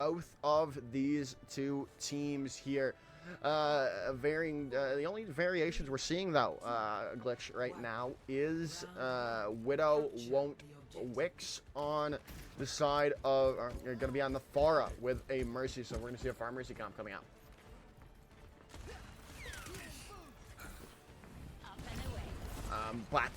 both of these two teams here. Varying. The only variations we're seeing though, glitch right now is Widow won't Wix on the side of. You're going to be on the Pharah with a Mercy, so we're going to see a Pharah Mercy comp coming out. But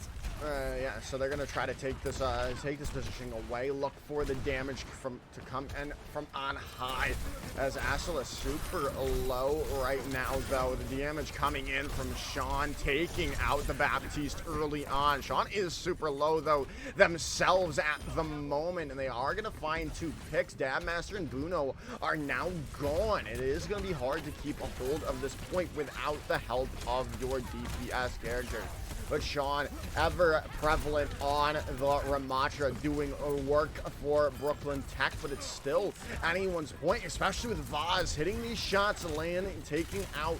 yeah, so they're gonna try to take this positioning away. Look for the damage to come in from on high, as HSEL is super low right now. Though the damage coming in from Sean taking out the Baptiste early on. Sean is super low though themselves at the moment, and they are gonna find 2 picks. Dabmaster and Buno are now gone. It is gonna be hard to keep a hold of this point without the help of your DPS characters. But Sean, ever prevalent on the Ramatra, doing work for Brooklyn Tech, but it's still anyone's point, especially with Vaz hitting these shots, landing, taking out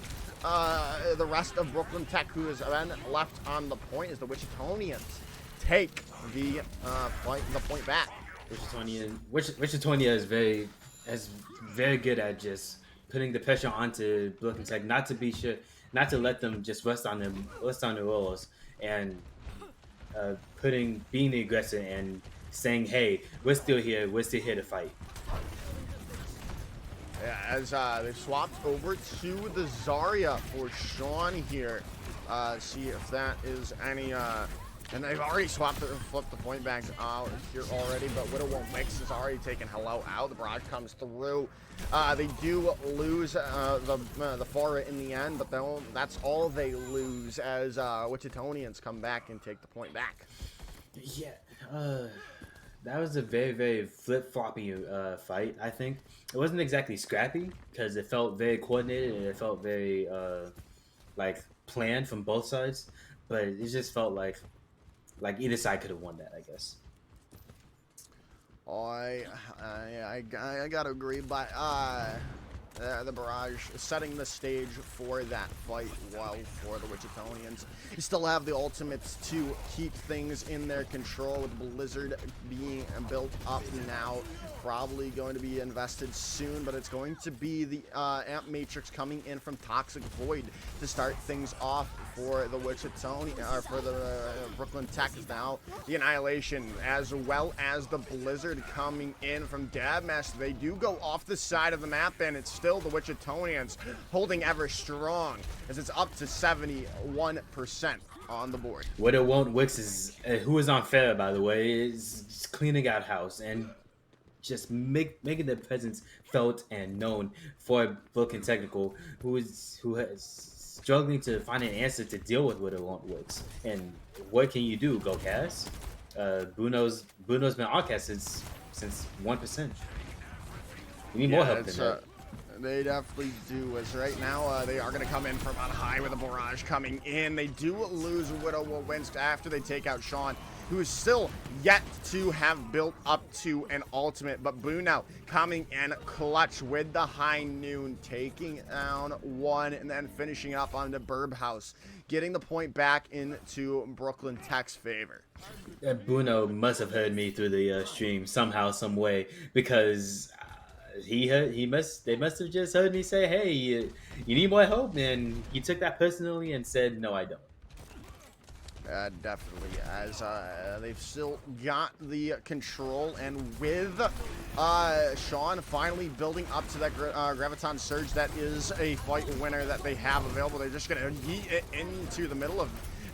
the rest of Brooklyn Tech, who is then left on the point as the Wichitonians take the point back. Wichitonia is very good at just putting the pressure onto Brooklyn Tech, not to let them just rest on their roles, and being the aggressor and saying, hey, we're still here to fight. Yeah, as they've swapped over to the Zarya for Sean here. See if that is any and they've already flipped the point back out here already, but Widow won't mix. Is already taken hello out. The barrage comes through. They do lose the Pharah in the end, but that's all they lose as Wichitonians come back and take the point back. Yeah, that was a very, very flip-floppy fight, I think. It wasn't exactly scrappy, because it felt very coordinated, and it felt very, planned from both sides, but it just felt like either side could have won that, I guess. I gotta agree, but the barrage setting the stage for that fight well for the Wichitonians. You still have the ultimates to keep things in their control, with Blizzard being built up now. Probably going to be invested soon, but it's going to be the Amp Matrix coming in from Toxic Void to start things off for the for the Brooklyn Tech is now the Annihilation, as well as the Blizzard coming in from Dabmaster. They do go off the side of the map, and it's still the Wichitonians holding ever strong, as it's up to 71% on the board. Widow won't Wix is who is on fair, by the way, is just cleaning out house and just making their presence felt and known for Brooklyn Technical, who has struggling to find an answer to deal with Widow won't Wix. And what can you do? Go cast? Bruno's been on cast since 1%. You need more help than that. They definitely do, as right now they are going to come in from on high with a barrage coming in. They do lose Widow Winst after they take out Sean, who is still yet to have built up to an ultimate. But Buno coming in clutch with the high noon, taking down one and then finishing up on the Burb House, getting the point back into Brooklyn Tech's favor. Buno must have heard me through the stream somehow, some way, because they must have just heard me say, hey, you need more help, and he took that personally and said, no, I don't. Definitely, as they've still got the control, and with Sean finally building up to that Graviton Surge, that is a fight winner that they have available. They're just going to yeet it into the middle of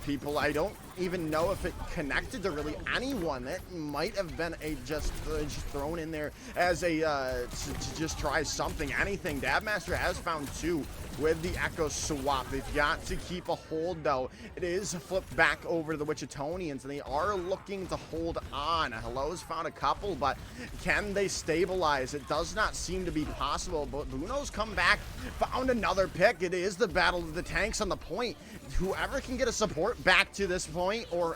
people. I don't even know if it connected to really anyone. That might have been just thrown in there as a to just try something, anything. Dabmaster has found 2 with the Echo swap. They've got to keep a hold, though. It is flipped back over to the Wichitonians, and they are looking to hold on. Hello's found a couple, but can they stabilize? It does not seem to be possible, but Buno's come back, found another pick. It is the battle of the tanks on the point. Whoever can get a support back to this point, or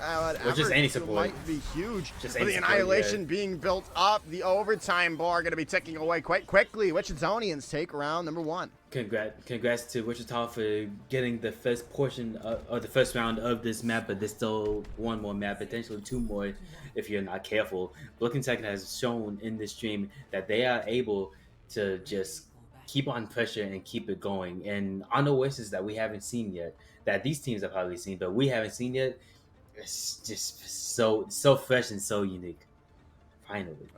just any support, might be huge. But the Annihilation being built up, the overtime bar going to be ticking away quite quickly. Wichitonians take round number 1. Congrats to Wichita for getting the first portion of the first round of this map, but there's still one more map, potentially 2 more if you're not careful. Brooklyn Tech has shown in this stream that they are able to just keep on pressure and keep it going. And on Oasis that we haven't seen yet, that these teams have probably seen, but we haven't seen yet, it's just so fresh and so unique. Finally.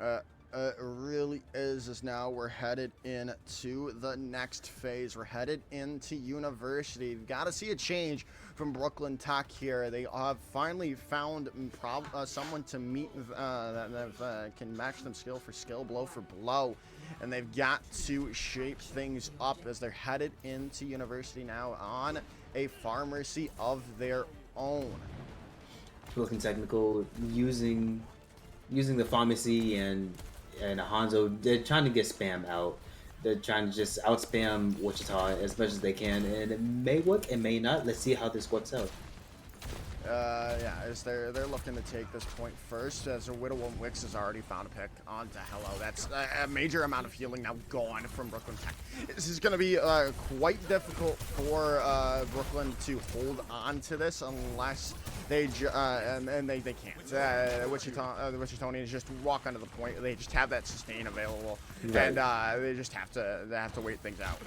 It really is. As now we're headed into the next phase. We're headed into university. You've got to see a change from Brooklyn Tech here. They have finally found someone to meet that can match them skill for skill, blow for blow. And they've got to shape things up as they're headed into university now on a pharmacy of their own. Looking technical, using the pharmacy and Hanzo, they're trying to get spam out. They're trying to just out spam Wichita as much as they can, and it may work, it may not. Let's see how this works out. Yeah, as they're looking to take this point first, as a Widow and Wix has already found a pick onto Hello. That's a major amount of healing now gone from Brooklyn Tech. This is going to be quite difficult for Brooklyn to hold on to this unless they and they can't. The Wichitonians just walk onto the point. They just have that sustain available, right. And they just have to wait things out.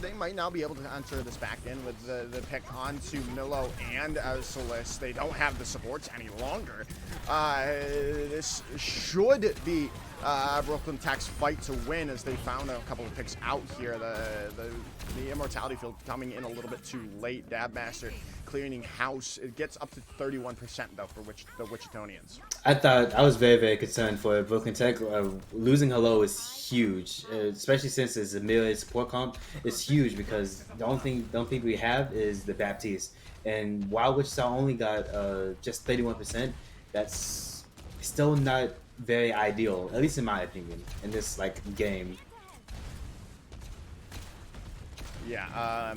They might now be able to enter this back in with the pick onto Milo and Solis. They don't have the supports any longer. This should be Brooklyn Tech's fight to win, as they found a couple of picks out here. The Immortality Field coming in a little bit too late. Dabmaster clearing house. It gets up to 31% though for the Wichitonians. I was very concerned for Brooklyn Tech. Losing Hello is huge, especially since it's a melee support comp. It's huge because the only thing we have is the Baptiste, and while Wichita only got just 31%, that's still not very ideal, at least in my opinion, in this game. Yeah,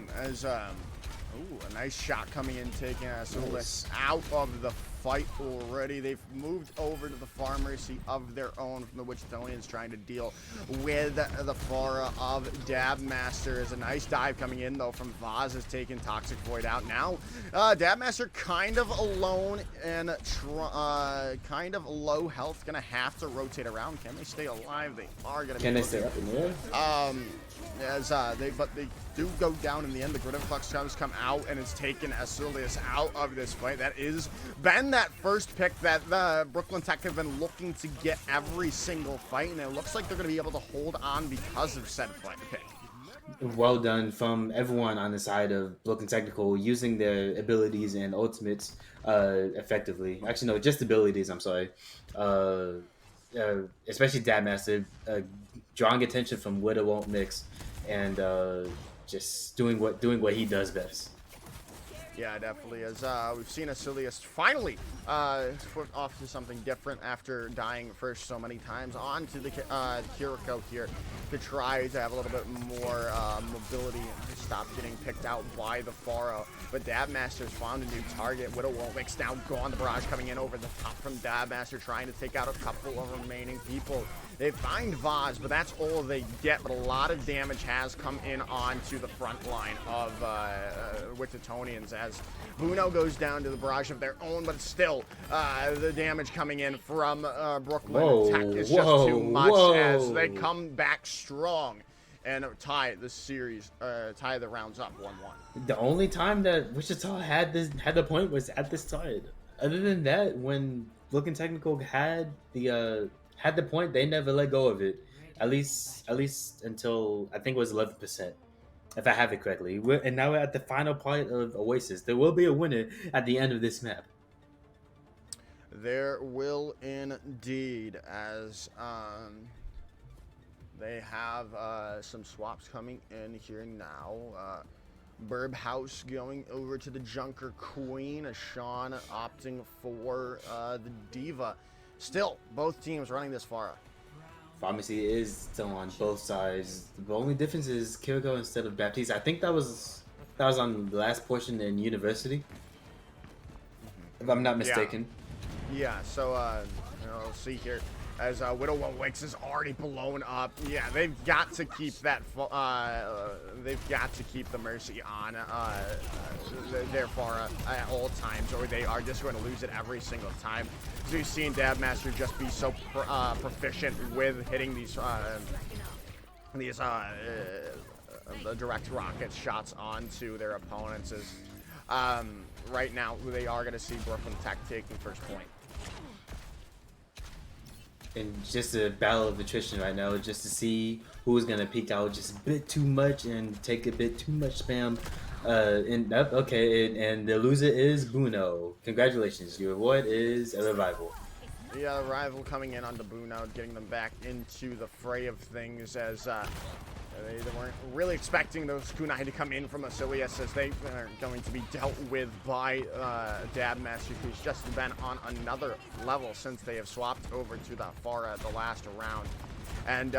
ooh, a nice shot coming in, taking Solis out of the fight already. They've moved over to the pharmacy of their own from the Wichitonians, trying to deal with the Fara of Dabmaster. Is a nice dive coming in though from Vaz, has taken Toxic Void out. Now Dabmaster kind of alone and kind of low health, gonna have to rotate around. Can they stay alive? They are gonna. Can they stay up in there? But they do go down in the end. The Grid Influx comes come out and it's taken Asilius out of this fight. That is been that first pick that the Brooklyn Tech have been looking to get every single fight, and it looks like they're going to be able to hold on because of said fight pick. Well done from everyone on the side of Brooklyn Technical, using their abilities and ultimates effectively. Actually, no, just abilities, I'm sorry. Especially Dabmaster, drawing attention from Widow Won't Mix, and just doing what he does best. Yeah, definitely. As we've seen Asilius finally switch off to something different after dying first so many times, on to the Kiriko here to try to have a little bit more mobility and stop getting picked out by the Faro. But Dabmaster's found a new target. Widow won't mix down, gone. The barrage coming in over the top from Dabmaster, trying to take out a couple of remaining people. They find Vaz, but that's all they get. But a lot of damage has come in onto the front line of Wichitonians, as Buno goes down to the barrage of their own, but still the damage coming in from Brooklyn Tech is just too much, as they come back strong and tie the series, tie the rounds up 1-1. The only time that Wichita had the point was at this tide. Other than that, when Brooklyn Technical had the point, they never let go of it. At least until I think it was 11%, if I have it correctly. And now we're at the final part of Oasis. There will be a winner at the end of this map. There will indeed, as they have some swaps coming in here now. Burb House going over to the Junker Queen, as Sean opting for the Diva. Still, both teams running this far. Pharmacy is still on both sides. The only difference is Kiriko instead of Baptiste. I think that was on the last portion in University, if I'm not mistaken. Yeah, so let's see here. as YWC is already blown up. Yeah, they've got to keep that. They've got to keep the Mercy on their Pharah at all times, or they are just going to lose it every single time. As we've seen Dabmaster just be so proficient with hitting these the direct rocket shots onto their opponents. Is right now they are going to see Brooklyn Tech taking first point. And just a battle of attrition right now, just to see who's gonna peek out just a bit too much and take a bit too much spam. And the loser is Buno. Congratulations, your reward is a revival. Yeah, the rival coming in onto Buno, getting them back into the fray of things, as they weren't really expecting those kunai to come in from Asilius, as they are going to be dealt with by Dabmaster, who's just been on another level since they have swapped over to the Pharah the last round. And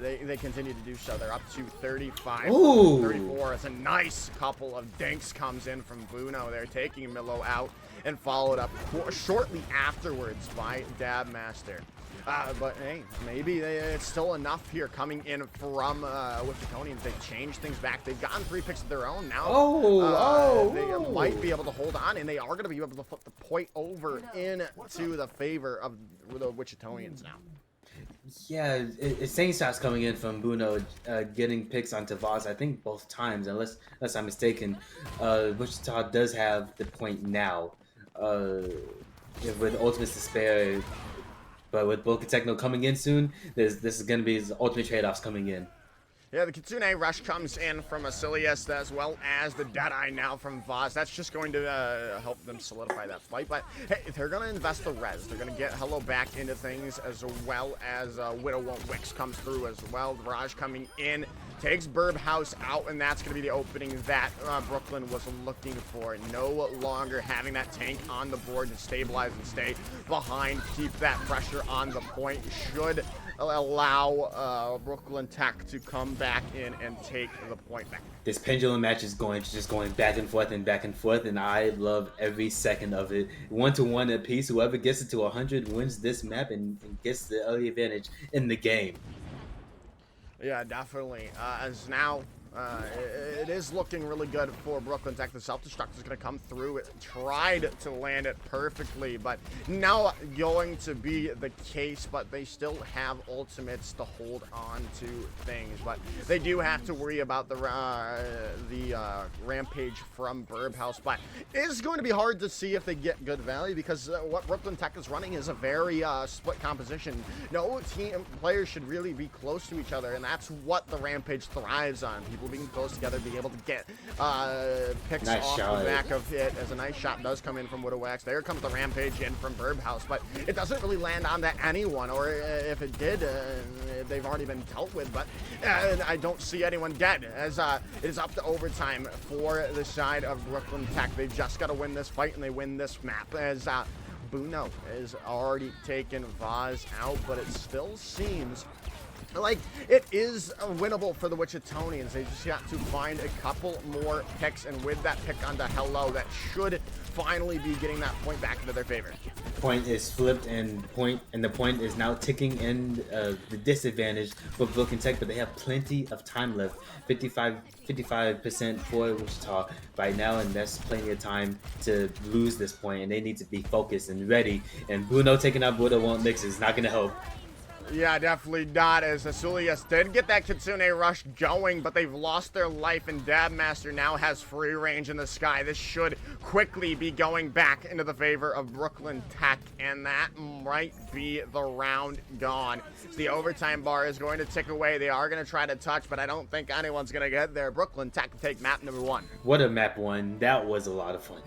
they continue to do so. They're up to 35, Ooh. 34. It's a nice couple of dinks comes in from Buno. They're taking Milo out and followed up shortly afterwards by Dabmaster. But hey, maybe it's still enough here coming in from Wichitonians. They've changed things back. They've gotten 3 picks of their own now. They might be able to hold on, and they are going to be able to flip the point over into the favor of the Wichitonians now. Yeah, it's same shots coming in from Buno, getting picks onto Vaz, I think both times, unless I'm mistaken. Wichita does have the point now, with Ultimate Despair, but with Boca Techno coming in soon, this is going to be his ultimate trade-offs coming in. Yeah, the Kitsune Rush comes in from Asilius, as well as the Deadeye now from Vaz. That's just going to help them solidify that fight. But hey, they're going to invest the res. They're going to get Hello back into things, as well as YWC comes through as well. Raj coming in, takes Burb House out, and that's going to be the opening that Brooklyn was looking for. No longer having that tank on the board to stabilize and stay behind, keep that pressure on the point should allow Brooklyn Tech to come back in and take the point back. This pendulum match is just going back and forth, and I love every second of it. 1-1 apiece. Whoever gets it to 100 wins this map and gets the early advantage in the game. Yeah, definitely. As now, it is looking really good for Brooklyn Tech. The self-destruct is going to come through. It tried to land it perfectly, but now going to be the case. But they still have ultimates to hold on to things. But they do have to worry about the rampage from Burb House. But it is going to be hard to see if they get good value, because what Brooklyn Tech is running is a very split composition. No team players should really be close to each other, and that's what the rampage thrives on. People being close together, being able to get picks nice off shot. the back of it, as a nice shot does come in from YWC. There comes the rampage in from Burb House, but it doesn't really land on to anyone, or if it did, they've already been dealt with. But I don't see anyone dead, as it is up to overtime for the side of Brooklyn Tech. They've just got to win this fight, and they win this map, as Buno is already taken Vaz out, but it still seems like it is winnable for the Wichitonians. They just got to find a couple more picks, and with that pick onto Hello, that should finally be getting that point back into their favor. Point is flipped, and the point is now ticking in the disadvantage for Brooklyn Tech, but they have plenty of time left. 55% for Wichita right now, and that's plenty of time to lose this point, and they need to be focused and ready. And Bruno taking out YWC is not going to help. Yeah, definitely not, as Asilius did get that Kitsune Rush going, but they've lost their life, and Dabmaster now has free range in the sky. This should quickly be going back into the favor of Brooklyn Tech, and that might be the round gone. The overtime bar is going to tick away. They are going to try to touch, but I don't think anyone's going to get there. Brooklyn Tech take map number 1. What a map 1. That was a lot of fun.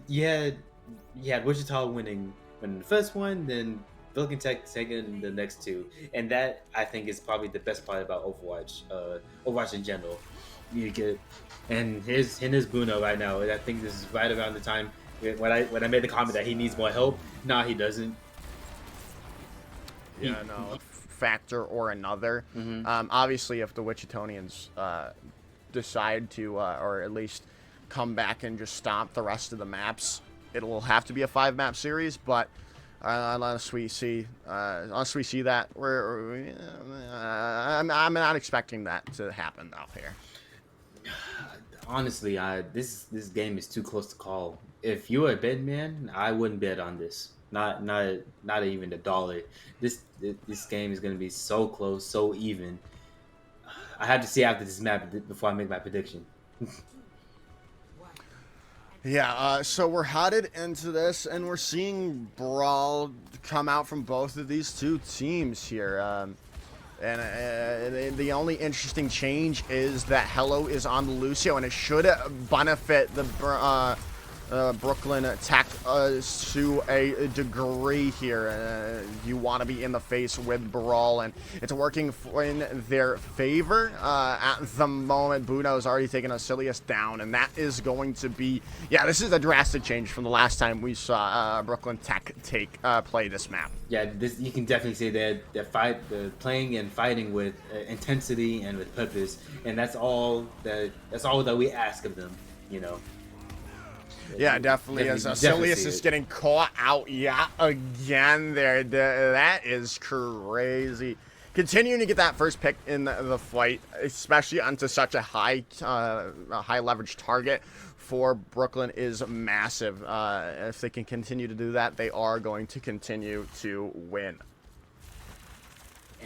Yeah, Wichita winning the first one, then Brooklyn Tech taking the next 2, and that I think is probably the best part about Overwatch. Overwatch in general, you get, and here's Bruno right now. And I think this is right around the time when I made the comment that he needs more help. Nah, he doesn't. Yeah, no factor or another. Obviously, if the Wichitonians decide to, or at least come back and just stop the rest of the maps, it will have to be a 5-map series, but Unless we see that I'm not expecting that to happen out here. Honestly, this game is too close to call. If you were a bet man, I wouldn't bet on this. Not even $1. This game is gonna be so close, so even. I have to see after this map before I make my prediction. Yeah, so we're headed into this, and we're seeing brawl come out from both of these two teams here. And the only interesting change is that Hello is on Lucio, and it should benefit the Brooklyn Tech to a degree here. You want to be in the face with Brawl, and it's working in their favor. At the moment, Buno's already taken Asilius down, and that is going to be... Yeah, this is a drastic change from the last time we saw Brooklyn Tech play this map. Yeah, you can definitely say they're playing and fighting with intensity and with purpose, and that's all that we ask of them, you know. Yeah, definitely. As Asilius is getting caught out yet again there. That is crazy. Continuing to get that first pick in the fight, especially onto such a high leverage target for Brooklyn, is massive. If they can continue to do that, they are going to continue to win.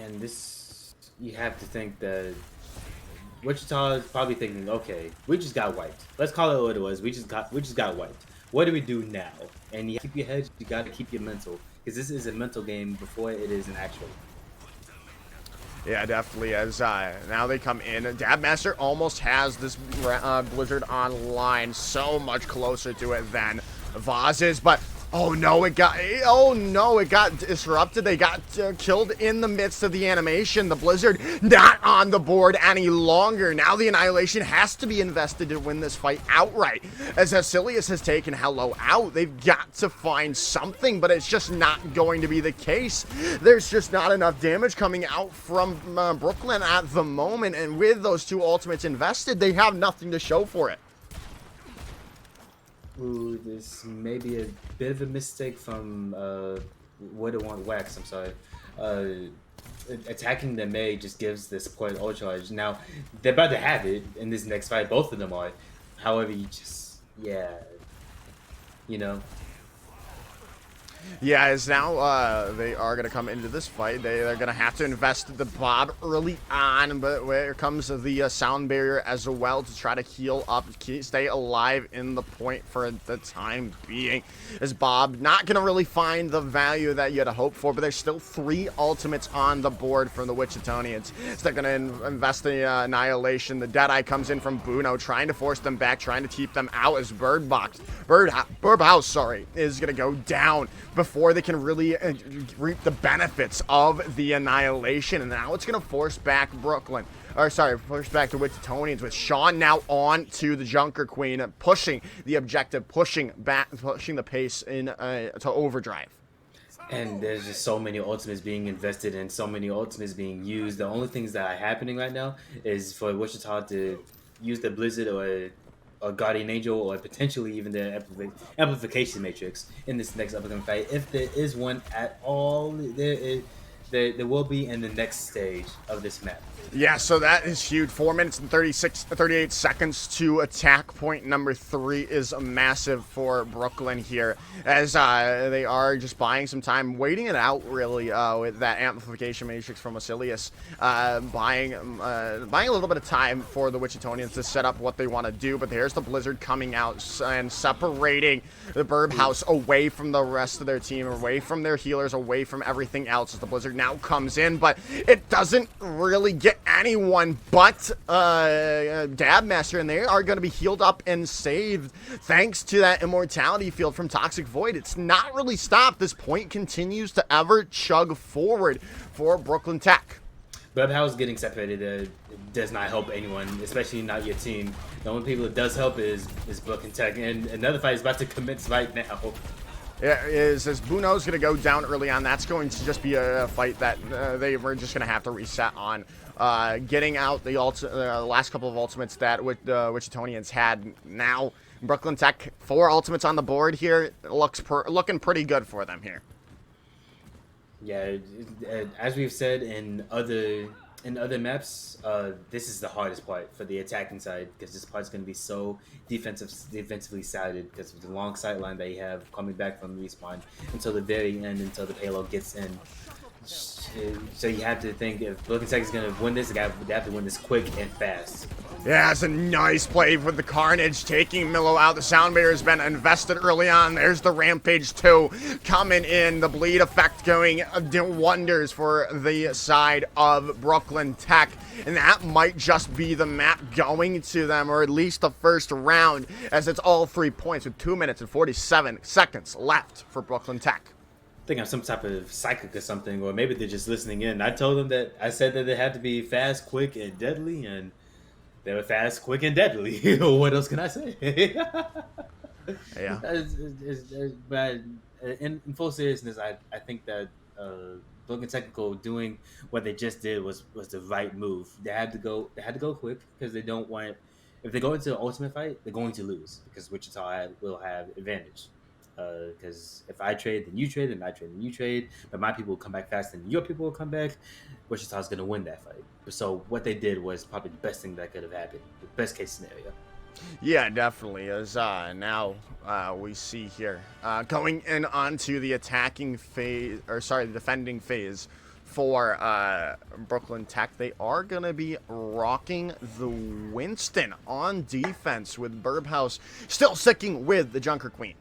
And this, you have to think that Wichita is probably thinking, okay, we just got wiped. Let's call it what it was. We just got wiped. What do we do now? And you keep your head. You got to keep your mental, because this is a mental game before it is an actual. Yeah, definitely. As now they come in, Dabmaster almost has this Blizzard online so much closer to it than Vaz is, but oh no, it got disrupted. They got killed in the midst of the animation. The Blizzard not on the board any longer. Now the Annihilation has to be invested to win this fight outright. As Asilius has taken Hello out, they've got to find something, but it's just not going to be the case. There's just not enough damage coming out from Brooklyn at the moment, and with those two ultimates invested, they have nothing to show for it. Ooh, this may be a bit of a mistake from Wax. I'm sorry. Attacking the Mei just gives the support ult charge. Now they're about to have it in this next fight. Both of them are. However, you know. Yeah, as now they are going to come into this fight. They're going to have to invest the Bob early on, but where comes the sound barrier as well to try to heal up, stay alive in the point for the time being. As Bob not going to really find the value that you had hoped for, but there's still 3 ultimates on the board from the Wichitonians. So they're going to invest the Annihilation. The Deadeye comes in from Buno, trying to force them back, trying to keep them out as Birdhouse, is going to go down before they can really reap the benefits of the Annihilation. And now it's going to force back force back the Wichitonians, with Sean now on to the Junker Queen, pushing the objective, pushing the pace in to overdrive. And there's just so many ultimates being invested and so many ultimates being used. The only things that are happening right now is for Wichita to use the Blizzard or Guardian Angel, or potentially even the Amplification Matrix in this next upcoming fight. If there is one at all, there will be in the next stage of this map. Yeah, so that is huge. 4 minutes and 38 seconds to attack point number 3 is massive for Brooklyn here, as they are just buying some time, waiting it out really with that Amplification Matrix from Asilius, buying a little bit of time for the Wichitonians to set up what they want to do. But there's the Blizzard coming out and separating the Birdhouse away from the rest of their team, away from their healers, away from everything else, as the Blizzard now comes in, but it doesn't really get anyone but Dabmaster, and they are going to be healed up and saved thanks to that immortality field from Toxic Void. It's not really stopped. This point continues to ever chug forward for Brooklyn Tech. Birdhouse getting separated does not help anyone, especially not your team. The only people it does help is Brooklyn Tech, and another fight is about to commence right now. Yeah, as Buno's going to go down early on. That's going to just be a fight that they were just going to have to reset on. Getting out the last couple of ultimates that Wichitonians had. Now, Brooklyn Tech, 4 ultimates on the board here. Looking pretty good for them here. Yeah, as we've said in other maps, this is the hardest part for the attacking side because this part's going to be so defensively sided because of the long sight line that you have coming back from respawn until the very end until the payload gets in. So you have to think if Broken Tech is going to win this, they have to win this quick and fast. Yeah, it's a nice play with the Carnage taking Milo out. The Sound Barrier has been invested early on. There's the Rampage 2 coming in. The bleed effect going wonders for the side of Brooklyn Tech. And that might just be the map going to them, or at least the first round, as it's all 3 points with 2 minutes and 47 seconds left for Brooklyn Tech. I think I'm some type of psychic or something, or maybe they're just listening in. I said that they had to be fast, quick, and deadly, and they were fast, quick, and deadly. What else can I say? Yeah. But in full seriousness, I think that Broken Technical doing what they just did was the right move. They had to go quick because they don't want. If they go into the ultimate fight, they're going to lose because Wichita will have advantage. Because if I trade, then you trade, and I trade, then you trade. But my people will come back faster than your people will come back. Wichita's going to win that fight. So what they did was probably the best thing that could have happened. The best case scenario. Yeah, definitely. As now we see here going in onto the attacking phase, the defending phase for Brooklyn Tech. They are going to be rocking the Winston on defense with Burbhouse still sticking with the Junker Queen.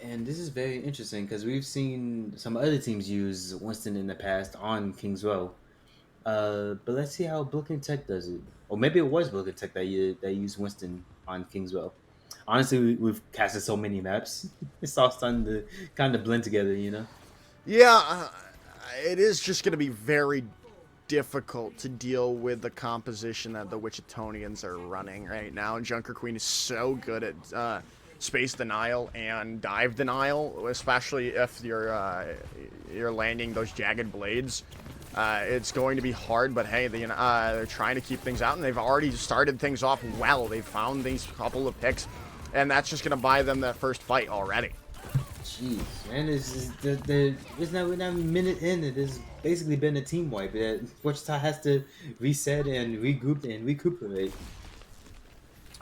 And this is very interesting because we've seen some other teams use Winston in the past on Kingswell. But let's see how Brooklyn Tech does it. Or maybe it was Brooklyn Tech that used Winston on Kingswell. Honestly, we've casted so many maps. It's all starting to kind of blend together, you know? Yeah, it is just going to be very difficult to deal with the composition that the Wichitonians are running right now. And Junker Queen is so good at space denial and dive denial, especially if you're landing those jagged blades. It's going to be hard, but hey, they're trying to keep things out, and they've already started things off well. They've found these couple of picks, and that's just going to buy them that first fight already. Jeez, man, it's not a minute in. It has basically been a team wipe. Wichita has to reset and regroup and recuperate.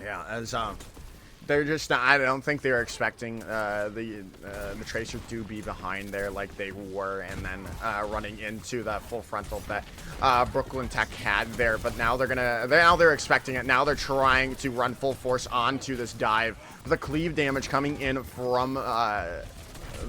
Yeah, as they're just not, I don't think they're expecting the Tracers to be behind there like they were, and then running into that full frontal that Brooklyn Tech had there. But now they're expecting it. Now they're trying to run full force onto this dive. The cleave damage coming in from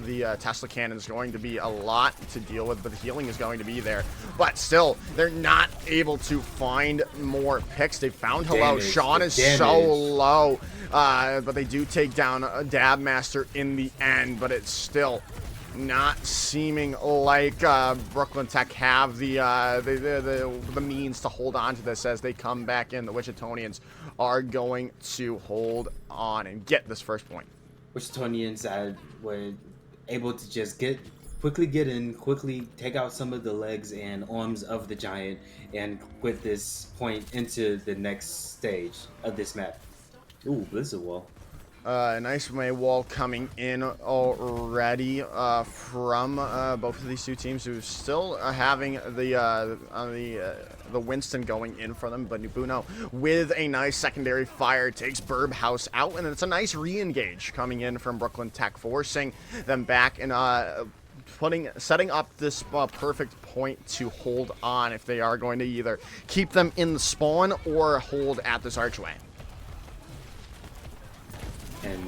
the Tesla cannon is going to be a lot to deal with, but the healing is going to be there. But still, they're not able to find more picks. They found Hello. Sean is so low, but they do take down a Dab Master in the end, but it's still not seeming like Brooklyn Tech have the means to hold on to this as they come back in. The Wichitonians are going to hold on and get this first point. Wichitonians were able to just quickly get in, quickly take out some of the legs and arms of the giant, and put this point into the next stage of this map. Ooh, Blizzard Wall. Nice May wall coming in already from both of these two teams, who still having the Winston going in for them. But Nubuno with a nice secondary fire takes Burbhouse out, and it's a nice re-engage coming in from Brooklyn Tech, forcing them back and setting up this perfect point to hold on if they are going to either keep them in the spawn or hold at this archway. And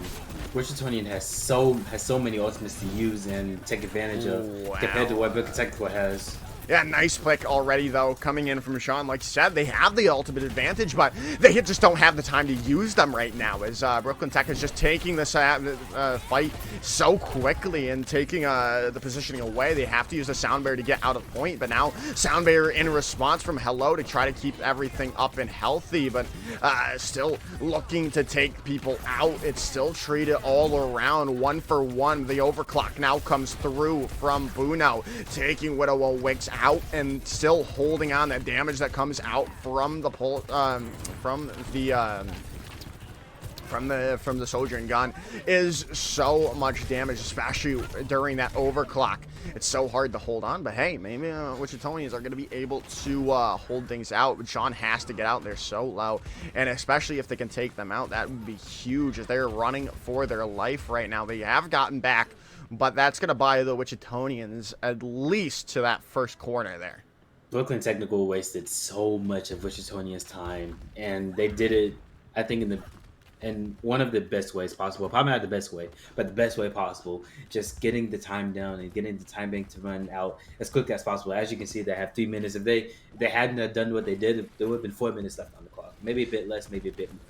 Wichitonian has so many ultimates to use and take advantage of compared to what Brooklyn Technical has. Yeah, nice pick already, though, coming in from Sean. Like you said, they have the ultimate advantage, but they just don't have the time to use them right now, as Brooklyn Tech is just taking this fight so quickly and taking the positioning away. They have to use the Sound Barrier to get out of point, but now Sound Barrier in response from Hello to try to keep everything up and healthy, but still looking to take people out. It's still treated all around, 1 for 1. The overclock now comes through from Buno, taking Widow Wicks out and still holding on that damage that comes out from the from the Soldiering gun is so much damage, especially during that overclock. It's so hard to hold on, but hey, maybe Wichitonians are going to be able to hold things out. But Sean has to get out there so low, and especially if they can take them out, that would be huge. As they're running for their life right now, they have gotten back, but that's going to buy the Wichitonians at least to that first corner there. Brooklyn Technical wasted so much of Wichitonians' time, and they did it, I think, in one of the best ways possible. Probably not the best way, but the best way possible. Just getting the time down and getting the time bank to run out as quick as possible. As you can see, they have 3 minutes. If they hadn't done what they did, there would have been 4 minutes left on the clock. Maybe a bit less, maybe a bit more.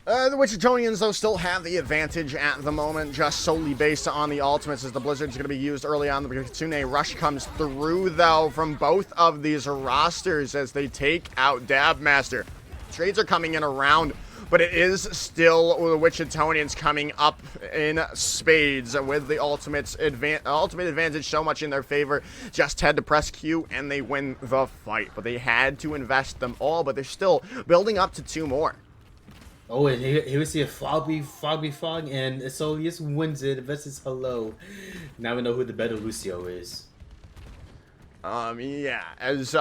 The Wichitonians, though, still have the advantage at the moment, just solely based on the ultimates, as the Blizzard's going to be used early on. The Kitsune Rush comes through, though, from both of these rosters as they take out Dabmaster. Trades are coming in around, but it is still the Wichitonians coming up in spades with the ultimate advantage so much in their favor. Just had to press Q, and they win the fight. But they had to invest them all, but they're still building up to 2 more. Oh, and here we see a Fog, and Solius wins it versus Hello. Now we know who the better Lucio is. Yeah, as,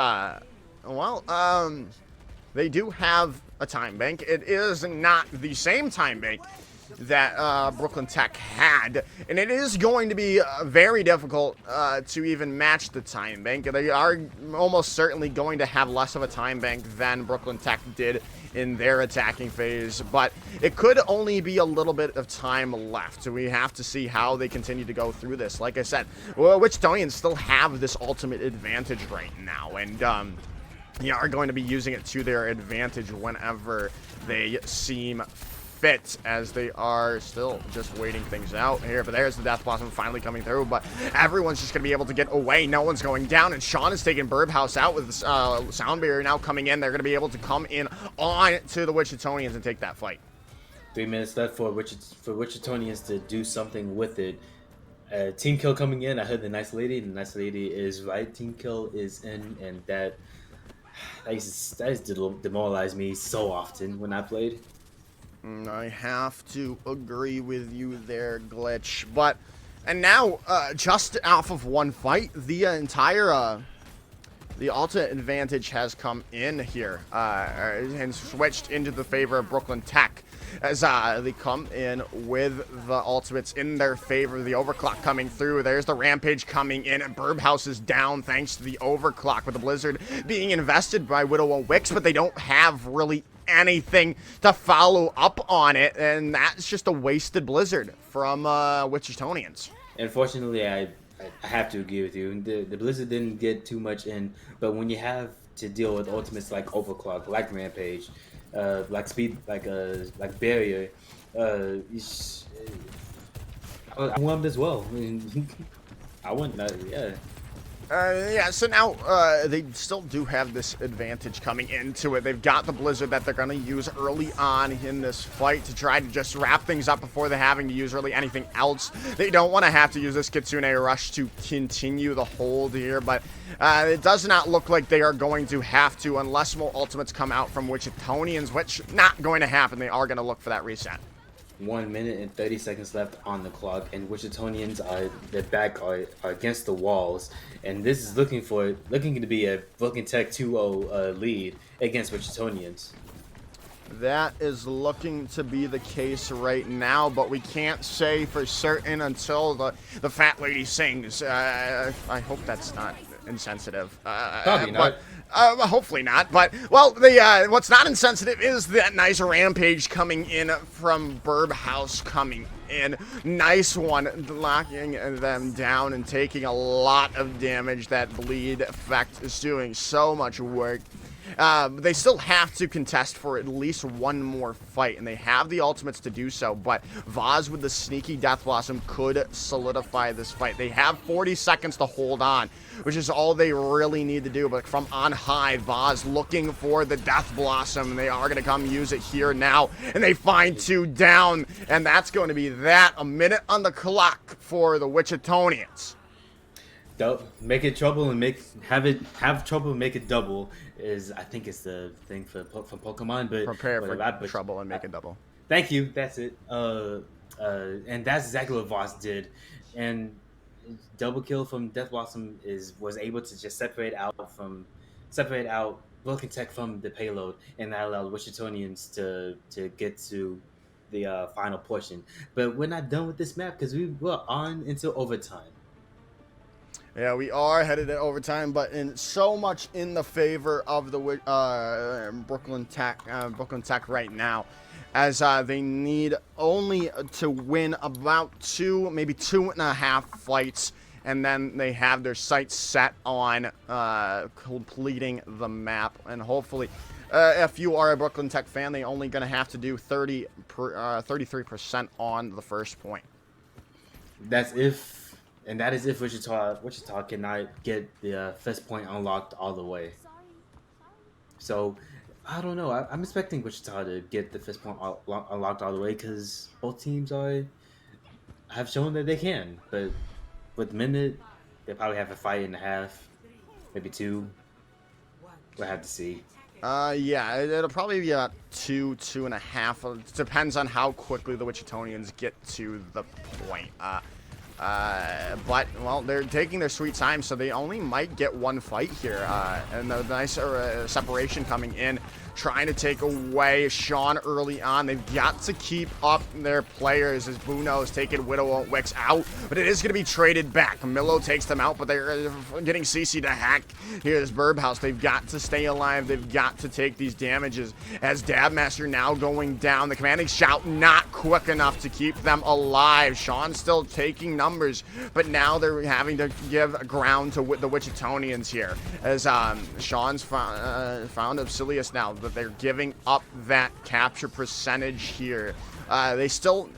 they do have a time bank. It is not the same time bank that Brooklyn Tech had, and it is going to be very difficult to even match the time bank. They are almost certainly going to have less of a time bank than Brooklyn Tech did in their attacking phase, but it could only be a little bit of time left. So we have to see how they continue to go through this. Like I said, Wichitonians still have this ultimate advantage right now, and are going to be using it to their advantage whenever they seem fit, as they are still just waiting things out here. But there's the Death Blossom finally coming through, but everyone's just going to be able to get away. No one's going down, and Sean is taking Burbhouse out with the Sound Barrier now coming in. They're going to be able to come in on to the Wichitonians and take that fight. 3 minutes left for Wichitonians to do something with it. Team kill coming in. I heard the Nice Lady. The Nice Lady is right. Team kill is in, and that used to demoralize me so often when I played. I have to agree with you there, Glitch. And now, just off of one fight, the entire, the ultimate advantage has come in here, and switched into the favor of Brooklyn Tech, as they come in with the ultimates in their favor. The overclock coming through. There's the Rampage coming in, and Burbhouse is down thanks to the overclock, with the Blizzard being invested by Widow and Wix, but they don't have really anything to follow up on it, and that's just a wasted Blizzard from Wichitonians. Unfortunately, I have to agree with you. The Blizzard didn't get too much in, but when you have to deal with ultimates like Overclock, like Rampage, like Speed, like Barrier, I won as well. I won that, yeah. So now they still do have this advantage coming into it. They've got the Blizzard that they're going to use early on in this fight to try to just wrap things up before they're having to use really anything else. They don't want to have to use this Kitsune Rush to continue the hold here, but it does not look like they are going to have to unless more ultimates come out from Wichitonians, which not going to happen. They are going to look for that reset. 1 minute and 30 seconds left on the clock, and Wichitonians their back are against the walls, and this is looking to be a Brooklyn Tech 2-0 lead against Wichitonians. That is looking to be the case right now, but we can't say for certain until the fat lady sings. I hope that's not insensitive. Probably not. Hopefully not. But, well, what's not insensitive is that nice Rampage coming in from Burbhouse coming in. Nice one, locking them down and taking a lot of damage. That bleed effect is doing so much work. They still have to contest for at least one more fight, and they have the ultimates to do so, but Vaz with the sneaky Death Blossom could solidify this fight. They have 40 seconds to hold on, which is all they really need to do, but from on high, Vaz looking for the Death Blossom. They are going to come use it here now, and they find 2 down, and that's going to be that. A minute on the clock for the Wichitonians. Make it trouble and have trouble and make it double. I think it's the thing from Pokemon, but prepare for trouble and make it double. Thank you. That's it. And that's exactly what Voss did. And double kill from Death Blossom was able to just separate out Vulcan Tech from the payload, and that allowed Wichitonians to get to the final portion. But we're not done with this map because we were on into overtime. Yeah, we are headed to overtime, but in so much in the favor of the Brooklyn Tech right now, as they need only to win about maybe 2.5 fights, and then they have their sights set on completing the map. And hopefully, if you are a Brooklyn Tech fan, they're only going to have to do 33% on the first point. That is if Wichita cannot get the first point unlocked all the way. So I don't know. I'm expecting Wichita to get the first point unlocked all the way because both teams have shown that they can. But with Minute, they probably have a fight and a half, maybe 2. We'll have to see. Yeah, it'll probably be about 2.5. It depends on how quickly the Wichitonians get to the point. But, well, they're taking their sweet time, so they only might get one fight here. And the nice separation coming in, trying to take away Sean early on. They've got to keep up their players as Buno's taking Widow Wicks out, but it is going to be traded back. Milo takes them out, but they're getting CC to hack. Here's Burbhouse. They've got to stay alive. They've got to take these damages as Dabmaster now going down. The commanding shout not quick enough to keep them alive. Sean's still taking numbers, but now they're having to give ground to the Wichitonians here as Sean's found Obsilius now, but they're giving up that capture percentage here. They still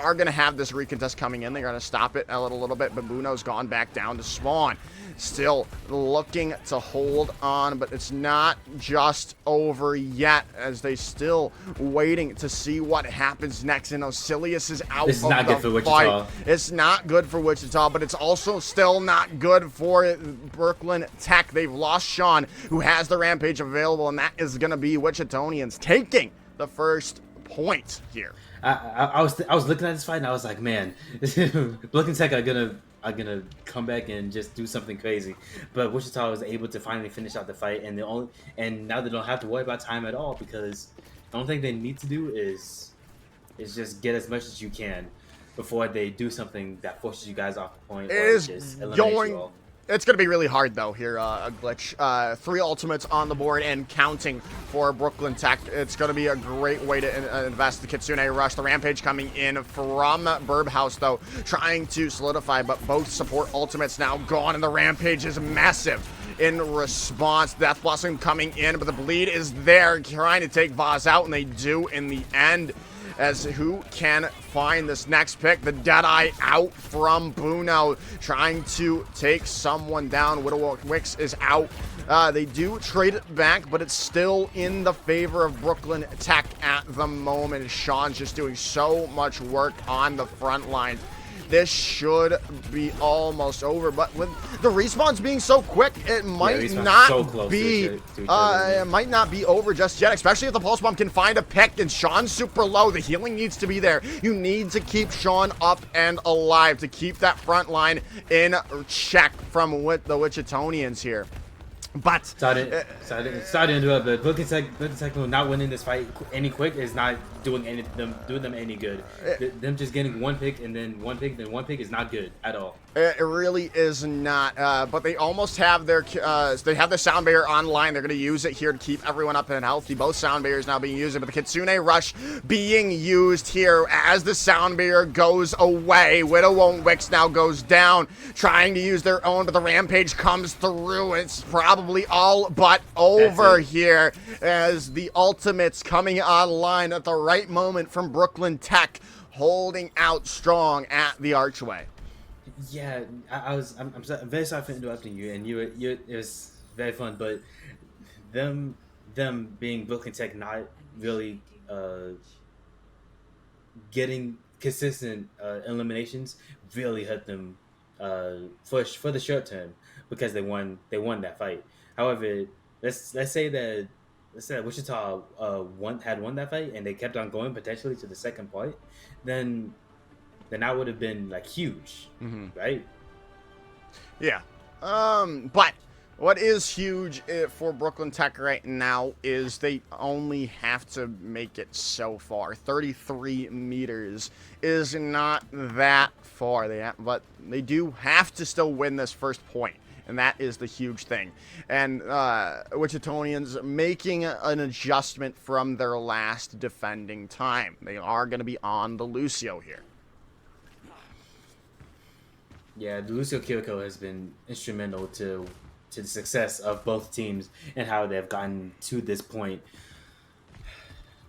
are going to have this recontest coming in. They're going to stop it a little bit, but Buno's gone back down to spawn. Still looking to hold on, but it's not just over yet as they still waiting to see what happens next. And Osilius is out This is of not the good for fight. Wichita. It's not good for Wichita, but it's also still not good for Brooklyn Tech. They've lost Sean, who has the Rampage available, and that is going to be Wichitonians taking the first point here. I was looking at this fight and I was like, man, Brooklyn Tech are gonna come back and just do something crazy. But Wichita was able to finally finish out the fight, and now they don't have to worry about time at all because the only thing they need to do is just get as much as you can before they do something that forces you guys off the point. It's going to be really hard, though, here, a glitch. 3 ultimates on the board and counting for Brooklyn Tech. It's going to be a great way to invest the Kitsune Rush. The Rampage coming in from Burbhouse, though, trying to solidify, but both support ultimates now gone, and the Rampage is massive. In response, Death Blossom coming in, but the bleed is there, trying to take Vaz out, and they do in the end. As who can find this next pick? The Deadeye out from Buno, trying to take someone down. Widow Wicks is out. They do trade it back, but it's still in the favor of Brooklyn Tech at the moment. Sean's just doing so much work on the front lines. This should be almost over, but with the respawns being so quick, it might not be it might not be over just yet, especially if the pulse bomb can find a pick and Sean's super low. The healing needs to be there. You need to keep Sean up and alive to keep that front line in check from the Wichitonians here. But sorry to interrupt, but Brooklyn Tech not winning this fight any quick is not doing them any good. Them just getting one pick and then one pick is not good at all. It really is not. But they almost have their the sound barrier online. They're going to use it here to keep everyone up and healthy. Both sound barriers now being used, but the Kitsune Rush being used here as the sound barrier goes away. Widow Wicks now goes down, trying to use their own, but the Rampage comes through. It's probably all but over here as the ultimates coming online at the right moment from Brooklyn Tech, holding out strong at the archway. Yeah, I'm very sorry for interrupting you, and it was very fun, but them being Brooklyn Tech not really getting consistent eliminations really hurt them for the short term because they won that fight. However, let's say that let's say Wichita had won that fight and they kept on going potentially to the second point, then that would have been like huge, right? Yeah. But what is huge for Brooklyn Tech right now is they only have to make it so far. 33 meters is not that far. But they do have to still win this first point. And that is the huge thing. And Wichitonians making an adjustment from their last defending time. They are going to be on the Lucio here. Yeah, Lucio Kiriko has been instrumental to the success of both teams and how they've gotten to this point.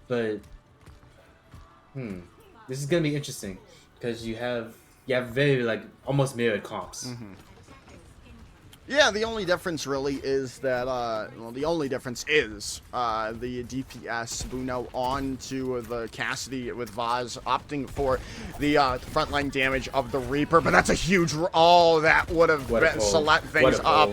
But this is gonna be interesting because you have very like almost mirrored comps. Yeah, the only difference really is that, the DPS Buno onto the Cassidy with Vaz opting for the frontline damage of the Reaper, but that's a huge, that would have select things up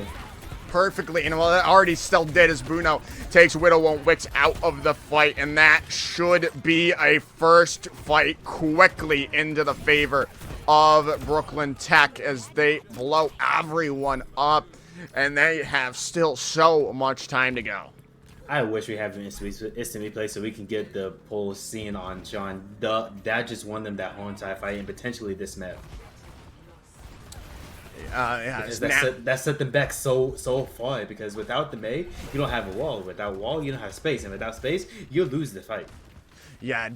perfectly, and well, it already still did as Buno takes Widow and Wix out of the fight, and that should be a first fight quickly into the favor of Brooklyn Tech as they blow everyone up, and they have still so much time to go. I wish we have an instant replay so we can get the pole scene on Sean. That just won them that whole entire fight and potentially this map. That set them back so far because without the May, you don't have a wall. Without wall, you don't have space, and without space, you lose the fight. Yeah,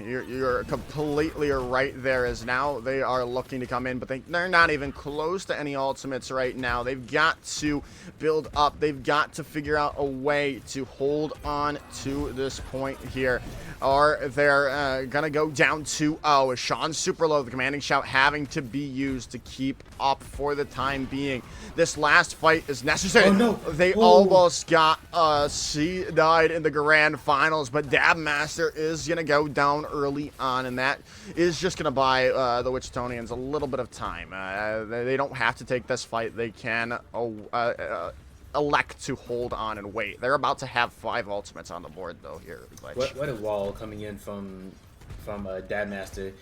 you're completely right there. As now they are looking to come in, but they're not even close to any ultimates right now. They've got to build up. They've got to figure out a way to hold on to this point here, or they're gonna go down 2-0. Sean's super low. The commanding shout having to be used to keep up for the time being. This last fight is necessary. Oh no! They almost got died in the grand finals, but Dabmaster is going to go down early on, and that is just going to buy the Wichitonians a little bit of time. They don't have to take this fight. They can elect to hold on and wait. They're about to have 5 ultimates on the board, though, here. What a wall coming in from Dadmaster.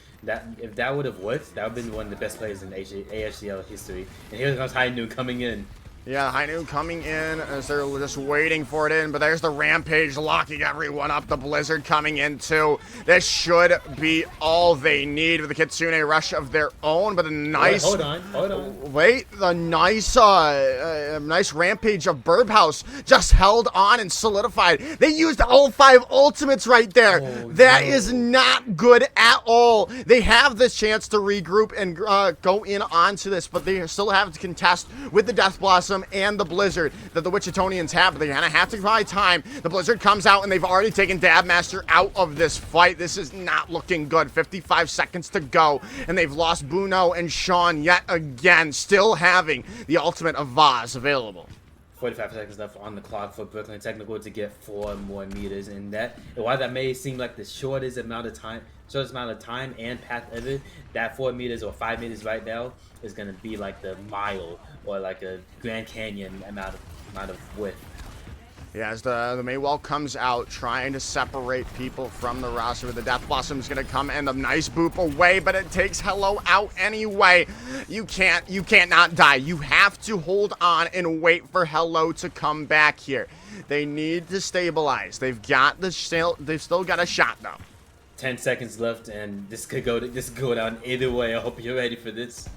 If that would have worked, that would have been one of the best players in HSEL history. And here comes High Noon coming in. Yeah, High Noon coming in as they're just waiting for it in, but there's the Rampage locking everyone up. The Blizzard coming in too. This should be all they need with the Kitsune rush of their own, but a nice... Hold on. Wait, the nice nice Rampage of Burbhouse just held on and solidified. They used all 5 ultimates right there. That is not good at all. They have this chance to regroup and go in onto this, but they still have to contest with the Death Blossom and the Blizzard that the Wichitonians have, but they're gonna have to buy time. The Blizzard comes out and they've already taken Dabmaster out of this fight. This is not looking good. 55 seconds to go, and they've lost Buno and Sean yet again, still having the ultimate of Vaz available. 45 seconds left on the clock for Brooklyn Technical to get 4 more meters, and while that may seem like the shortest amount of time and path ever, that 4 meters or 5 meters right now is going to be like the mile or like a Grand Canyon amount of width. Yeah, as the Maywell comes out, trying to separate people from the roster. The Death Blossom is going to come and the nice boop away, but it takes Hello out anyway. You can't not die. You have to hold on and wait for Hello to come back here. They need to stabilize. They've still got a shot though. 10 seconds left, and this could go down either way. I hope you're ready for this.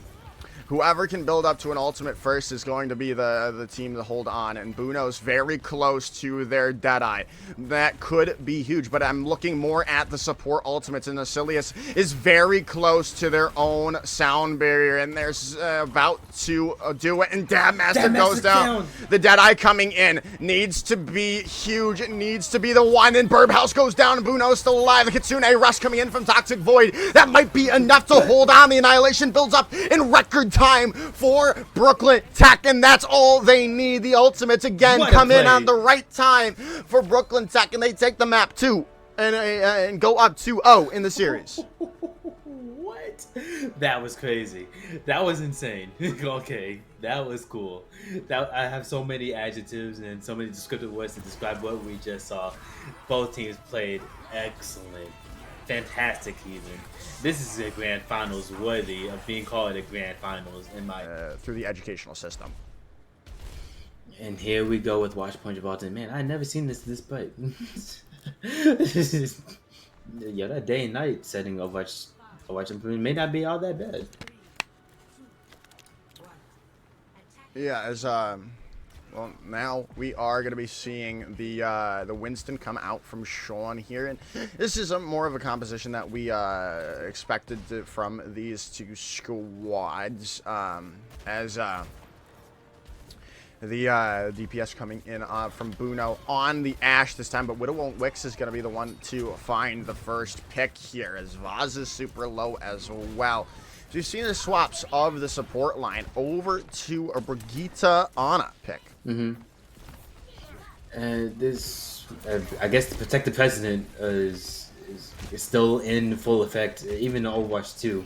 Whoever can build up to an ultimate first is going to be the team to hold on, and Buno's very close to their Deadeye. That could be huge, but I'm looking more at the support ultimates, and Nacilius is very close to their own sound barrier, and they're about to do it, and Dabmaster goes down. The Deadeye coming in needs to be huge. It needs to be the one, and Burbhouse goes down, and Buno's still alive. The Kitsune rush coming in from Toxic Void. That might be enough to hold on. The Annihilation builds up in record time for Brooklyn Tech, and that's all they need. The ultimates again come in on the right time for Brooklyn Tech, and they take the map 2 and go up 2-0 in the series. What? That was crazy. That was insane. Okay, That was cool. That I have so many adjectives and so many descriptive words to describe what we just saw. Both teams played excellent, fantastic even. This is a grand finals worthy of being called a grand finals in my through the educational system. And here we go with Watch Punch Boston. Man, I never seen this bright. Yeah, that day and night setting of Overwatch may not be all that bad. Yeah, as well, now we are going to be seeing the Winston come out from Sean here, and this is more of a composition that we expected from these two squads, as the DPS coming in from Buno on the Ashe this time, but YWC is going to be the one to find the first pick here, as Vaz is super low as well. So you've seen the swaps of the support line over to a Brigitte Anna pick. Mm-hmm. And this, I guess, the Protect the President is still in full effect, even in Overwatch 2.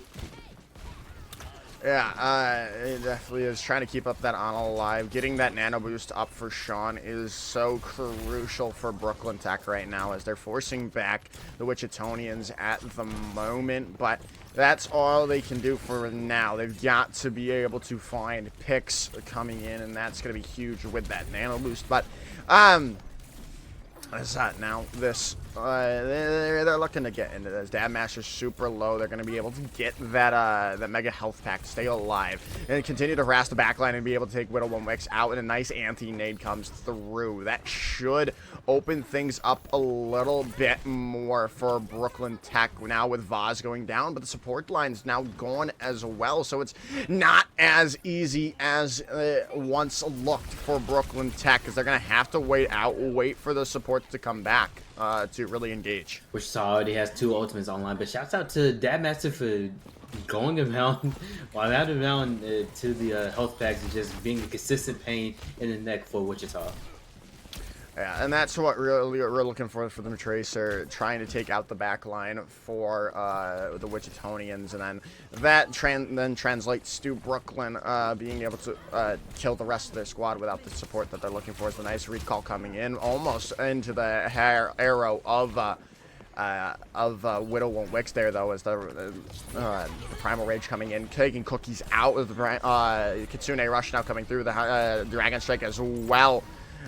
Yeah, it definitely is. Trying to keep up that Anna alive. Getting that nano boost up for Sean is so crucial for Brooklyn Tech right now, as they're forcing back the Wichitonians at the moment. But that's all they can do for now. They've got to be able to find picks coming in, and that's going to be huge with that nano boost. But, is that now this they're looking to get into this. Dabmaster's super low. They're going to be able to get that mega health pack to stay alive and continue to harass the backline and be able to take YWC out, and a nice anti-nade comes through. That should open things up a little bit more for Brooklyn Tech now with Vaz going down, but the support line's now gone as well, so it's not as easy as once looked for Brooklyn Tech, because they're going to have to wait for the supports to come back to really engage. Wichita already has 2 ultimates online, but shouts out to Dabmaster for going around while out around to the health packs and just being a consistent pain in the neck for Wichita. Yeah, and that's what really we're looking for the Tracer, trying to take out the back line for the Wichitonians, and then that translates to Brooklyn being able to kill the rest of their squad without the support that they're looking for. It's a nice recall coming in, almost into the arrow of YWC there, though, as the Primal Rage coming in, taking Cookies out with the Kitsune Rush now coming through, the Dragon Strike as well.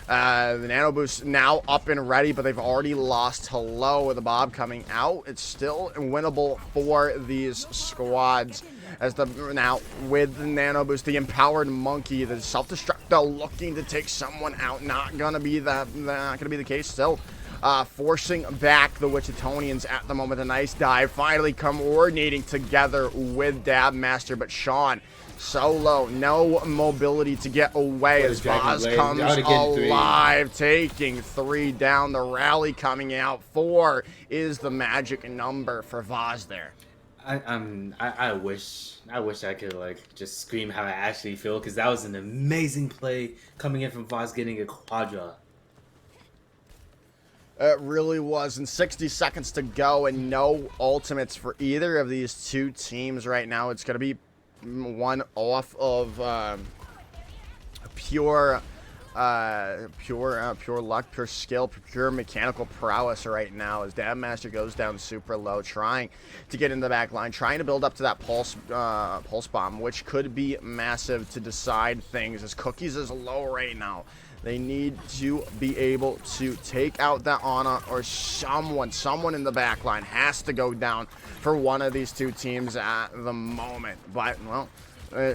The Nano Boost now up and ready, but they've already lost Hello with the Bob coming out. It's still winnable for these squads, as now with the Nano Boost, the Empowered Monkey, the Self-Destruct, though, looking to take someone out. Not gonna be the case still. Forcing back the Wichitonians at the moment. A nice dive, finally coordinating together with Dabmaster, but Sean so low, no mobility to get away as Vaz comes alive, taking 3 down. The rally coming out. 4 is the magic number for Vaz there. I wish I could just scream how I actually feel, because that was an amazing play coming in from Vaz getting a quadra. It really was, and 60 seconds to go, and no ultimates for either of these two teams right now. It's going to be one off of pure luck, pure skill, pure mechanical prowess right now, as Dabmaster goes down super low, trying to get in the back line, trying to build up to that pulse bomb, which could be massive to decide things, as Cookies is low right now. They need to be able to take out that Ana, or someone in the back line has to go down for one of these two teams at the moment. But, well,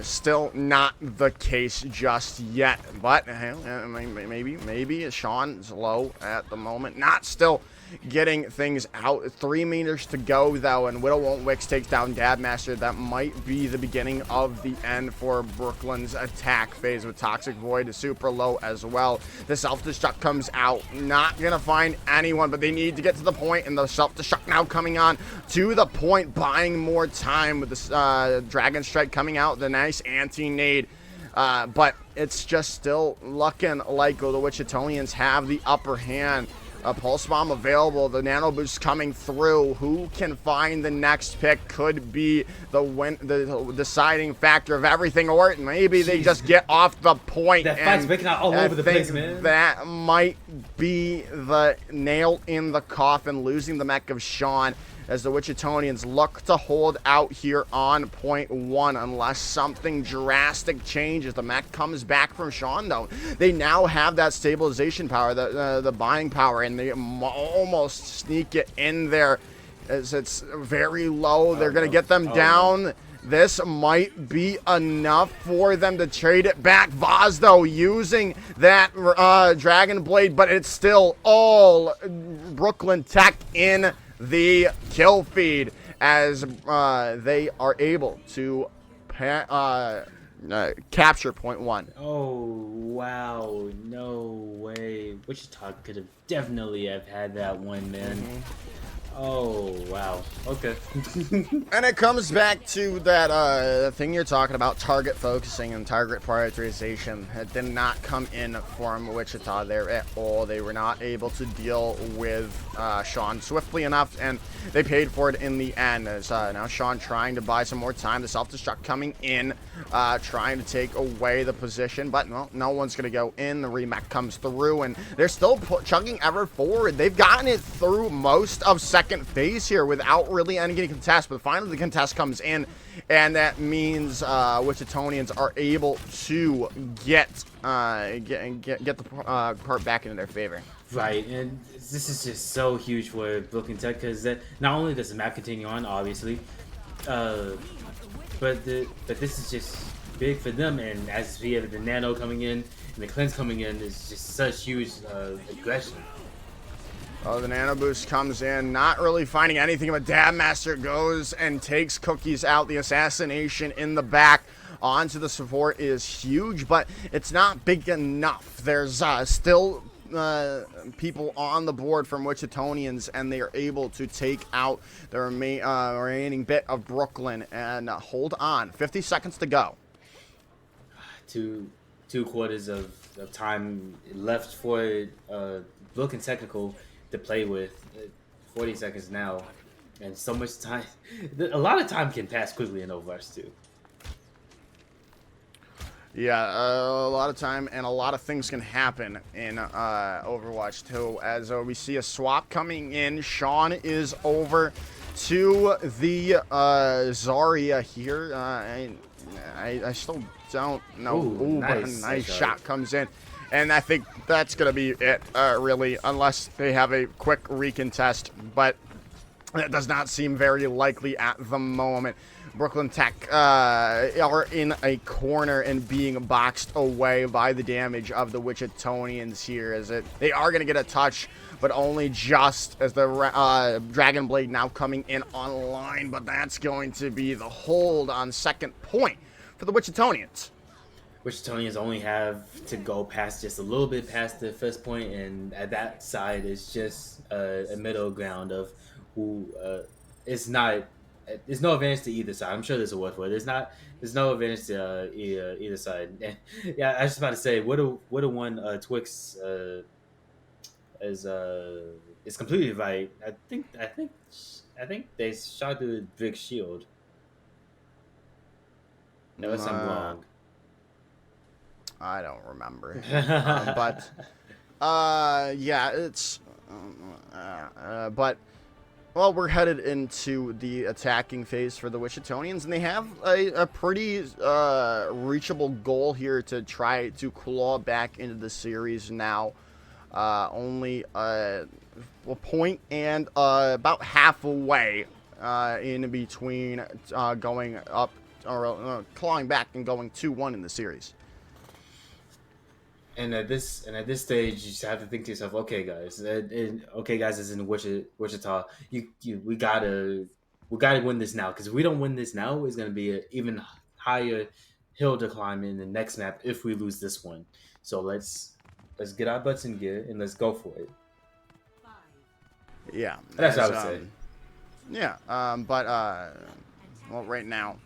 still not the case just yet. But maybe Sean's low at the moment. Not still getting things out. 3 meters to go, though, and YWC takes down Dabmaster. That might be the beginning of the end for Brooklyn's attack phase, with Toxic Void is super low as well. The Self-Destruct comes out. Not going to find anyone, but they need to get to the point, and the Self-Destruct now coming on to the point, buying more time with the Dragon Strike coming out. The nice anti-nade. But it's just still looking like the Wichitonians have the upper hand A Pulse Bomb available. The Nano Boost coming through. Who can find the next pick could be the deciding factor of everything, or maybe they just get off the point. That fight's breaking out all over the place, man. That might be the nail in the coffin, losing the mech of Sean, as the Wichitonians look to hold out here on point 1 unless something drastic changes. The mech comes back from Sean, though. They now have that stabilization power, the buying power, and they almost sneak it in there as it's very low. They're going to get them down. No. This might be enough for them to trade it back. Vaz, though, using that Dragon Blade, but it's still all Brooklyn Tech in the kill feed as they are able to capture point 1. Oh, wow. No way. Wichita could have definitely have had that one, man. Oh, wow. Okay. And it comes back to that thing you're talking about, target focusing and target prioritization. It did not come in from Wichita there at all. They were not able to deal with Sean swiftly enough, and they paid for it in the end. As now Sean trying to buy some more time. The self-destruct coming in, trying to take away the position, but well, no one's going to go in. The remech comes through, and they're still chugging ever forward. They've gotten it through most of second phase here without really any contest, but finally the contest comes in, and that means Wichitonians are able to get the part back into their favor. Right, and this is just so huge for Brooklyn Tech because not only does the map continue on, obviously, but this is just big for them. And as we have the Nano coming in and the Cleanse coming in, is just such huge aggression. Oh, the Nano Boost comes in, not really finding anything, but Dab Master goes and takes Cookies out. The assassination in the back onto the support is huge, but it's not big enough. There's still people on the board from Wichitonians, and they are able to take out the remaining bit of Brooklyn and hold on. 50 seconds to go. Two quarters of time left for Brooklyn Technical to play with. 40 seconds now, and so much time. A lot of time can pass quickly in Overwatch too. Yeah, a lot of time and a lot of things can happen in Overwatch too. As we see a swap coming in, Sean is over to the Zarya here. I still don't know. Ooh, nice. But a nice shot comes in. And I think that's going to be it, really, unless they have a quick recontest. But that does not seem very likely at the moment. Brooklyn Tech are in a corner and being boxed away by the damage of the Wichitonians here. They are going to get a touch, but only just as the Dragon Blade now coming in online. But that's going to be the hold on second point for the Wichitonians. Wichitonians only have to go past just a little bit past the first point, and at that side is just a middle ground of who it's not. There's no advantage to either side. I'm sure there's a word for it. There's no advantage to either side. And, yeah, I was just about to say, would have won Twix is completely right. I think they shot the big shield. Unless I'm wrong. I don't remember. Yeah, it's but well, we're headed into the attacking phase for the Wichitonians, and they have a pretty reachable goal here to try to claw back into the series now. Only a point and about halfway in between going up or clawing back and going 2-1 in the series. And at this stage, you just have to think to yourself, okay, guys, is in Wichita. We gotta win this now, because if we don't win this now, it's gonna be an even higher hill to climb in the next map if we lose this one. So let's get our butts in gear and let's go for it. Yeah, that's what I would say. Yeah, but well, right now,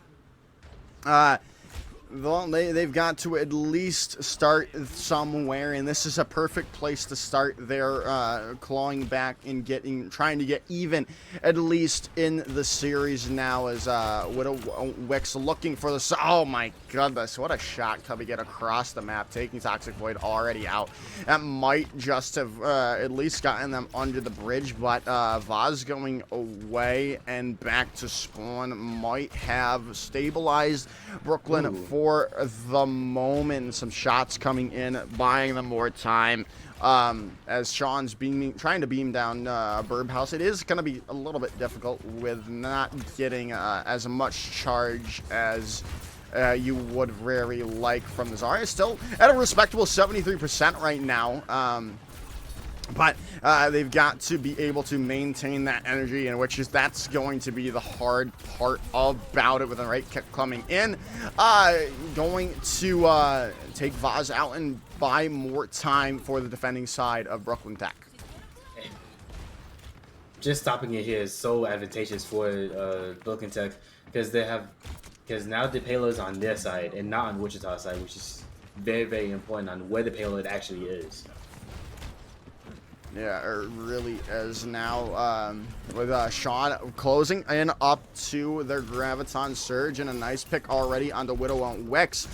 Well, they've got to at least start somewhere, and this is a perfect place to start their clawing back and trying to get even, at least in the series now, as YWC looking for the. Oh my goodness, what a shot Cubby get across the map, taking Toxic Void already out. That might just have at least gotten them under the bridge, but Vaz going away and back to spawn might have stabilized Brooklyn for the moment. Some shots coming in, buying them more time. As Sean's trying to beam down Burb House. It is going to be a little bit difficult with not getting as much charge as you would really like from the Zarya. Still at a respectable 73% right now. But they've got to be able to maintain that energy, and that's going to be the hard part about it, with the right kick coming in. Going to take Vaz out and buy more time for the defending side of Brooklyn Tech. Just stopping it here is so advantageous for Brooklyn Tech, because now the payload's on their side and not on Wichita's side, which is very, very important on where the payload actually is. Yeah, it really is now, with Sean closing in up to their Graviton Surge, and a nice pick already on the YWC.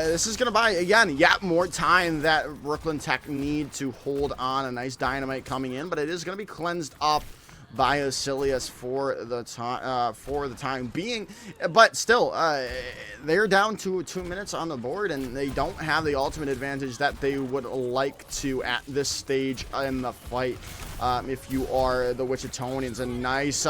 This is going to buy, again, yet more time that Brooklyn Tech need to hold on. A nice Dynamite coming in, but it is going to be cleansed up by Osilius for the time being. But still, they're down to 2 minutes on the board, and they don't have the ultimate advantage that they would like to at this stage in the fight. If you are the Wichitonians, a nice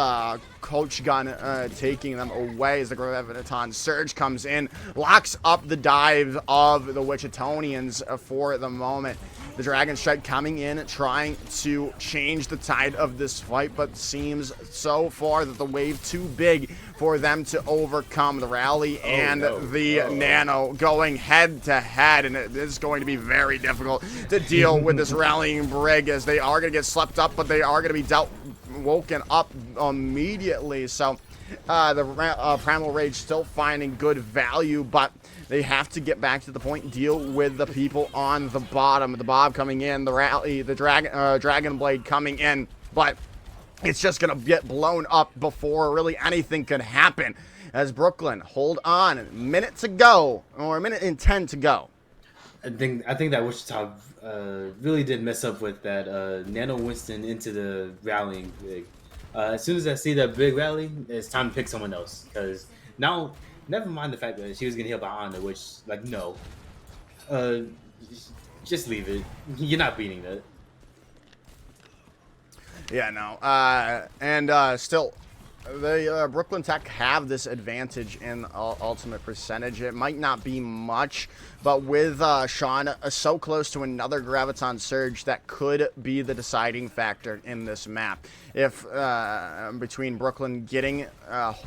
coach gun taking them away as the Graviton Surge comes in, locks up the dive of the Wichitonians for the moment. The Dragon Strike coming in, trying to change the tide of this fight, but seems so far that the wave too big for them to overcome. The Rally and the Nano going head to head, and it is going to be very difficult to deal with this rallying Brig, as they are going to get slept up, but they are going to be woken up immediately. So the Primal Rage still finding good value, but they have to get back to the point, deal with the people on the bottom. The Bob coming in, the Rally, the Dragon Blade coming in, but it's just going to get blown up before really anything could happen, as Brooklyn hold on. A minute to go, or a minute and 10 to go. I think that Wichita really did mess up with that Nano Winston into the rallying Brig. As soon as I see that big rally, it's time to pick someone else, because now, never mind the fact that she was getting healed by Honda, which, like, no. Just leave it. You're not beating that. Yeah, no. Still, the Brooklyn Tech have this advantage in ultimate percentage. It might not be much, but with Sean so close to another Graviton Surge, that could be the deciding factor in this map. If between Brooklyn getting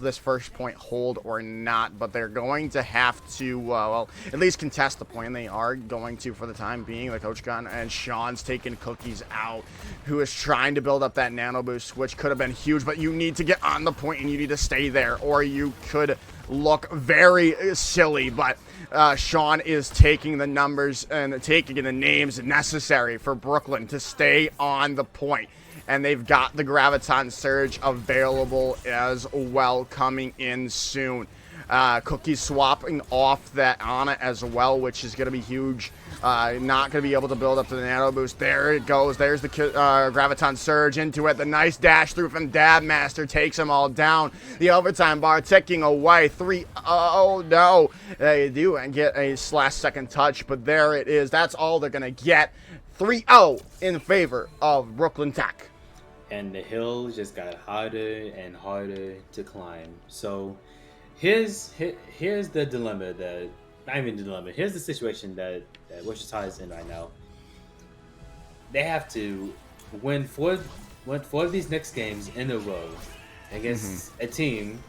this first point hold or not, but they're going to have to, well, at least contest the point. They are going to, for the time being. The Coach Gun and Sean's taking Cookies out, who is trying to build up that nano boost, which could have been huge, but you need to get on the point and you need to stay there, or you could look very silly. But Sean is taking the numbers and taking the names necessary for Brooklyn to stay on the point. And they've got the Graviton Surge available as well, coming in soon. Cookie swapping off that Ana as well, which is going to be huge. Not going to be able to build up to the Nano Boost. There it goes. There's the Graviton Surge into it. The nice dash through from Dab Master takes them all down. The overtime bar ticking away. 3-0. Oh, no. They do get a last second touch, but there it is. That's all they're going to get. 3-0 in favor of Brooklyn Tech. And the hill just got harder and harder to climb. So here's the dilemma that, not even the dilemma, here's the situation that Wichita is in right now. They have to win four of these next games in a row against a team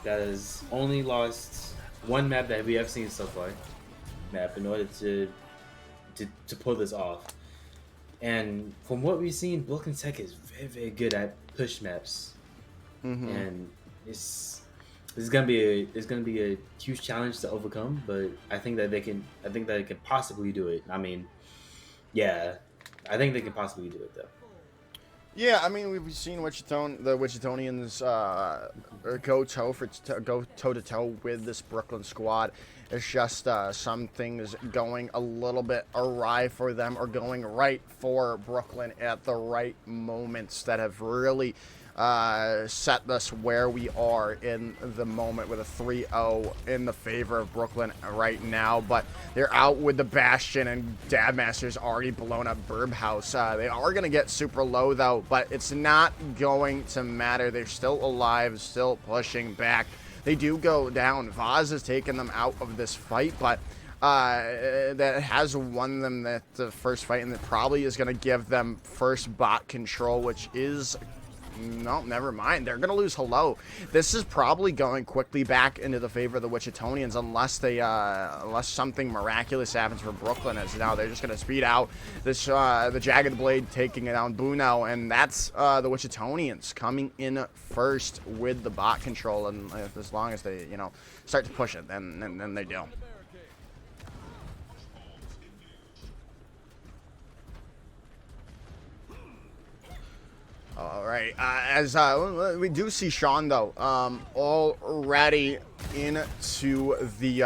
that has only lost one map that we have seen so far, in order to pull this off. And from what we've seen, Brooklyn Tech is very, very good at push maps. And it's it's gonna be a huge challenge to overcome, but I think that they can possibly do it. I mean, yeah, I think they can possibly do it though. Yeah, I mean, we've seen the Wichitonians go toe to toe with this Brooklyn squad. It's just some things going a little bit awry for them, or going right for Brooklyn at the right moments that have really set us where we are in the moment, with a 3-0 in the favor of Brooklyn right now. But they're out with the Bastion, and Dabmaster's already blown up Burb House. They are going to get super low, though, but it's not going to matter. They're still alive, still pushing back. They do go down. Vaz has taken them out of this fight, but that has won them the first fight, and it probably is going to give them first bot control, which is... No, never mind. They're going to lose Hello. This is probably going quickly back into the favor of the Wichitonians, unless something miraculous happens for Brooklyn, as now they're just going to speed out this the Jagged Blade taking it down Buno, and that's the Wichitonians coming in first with the bot control, and as long as they, start to push it, then they do. All right, as we do see Sean, though, already into the,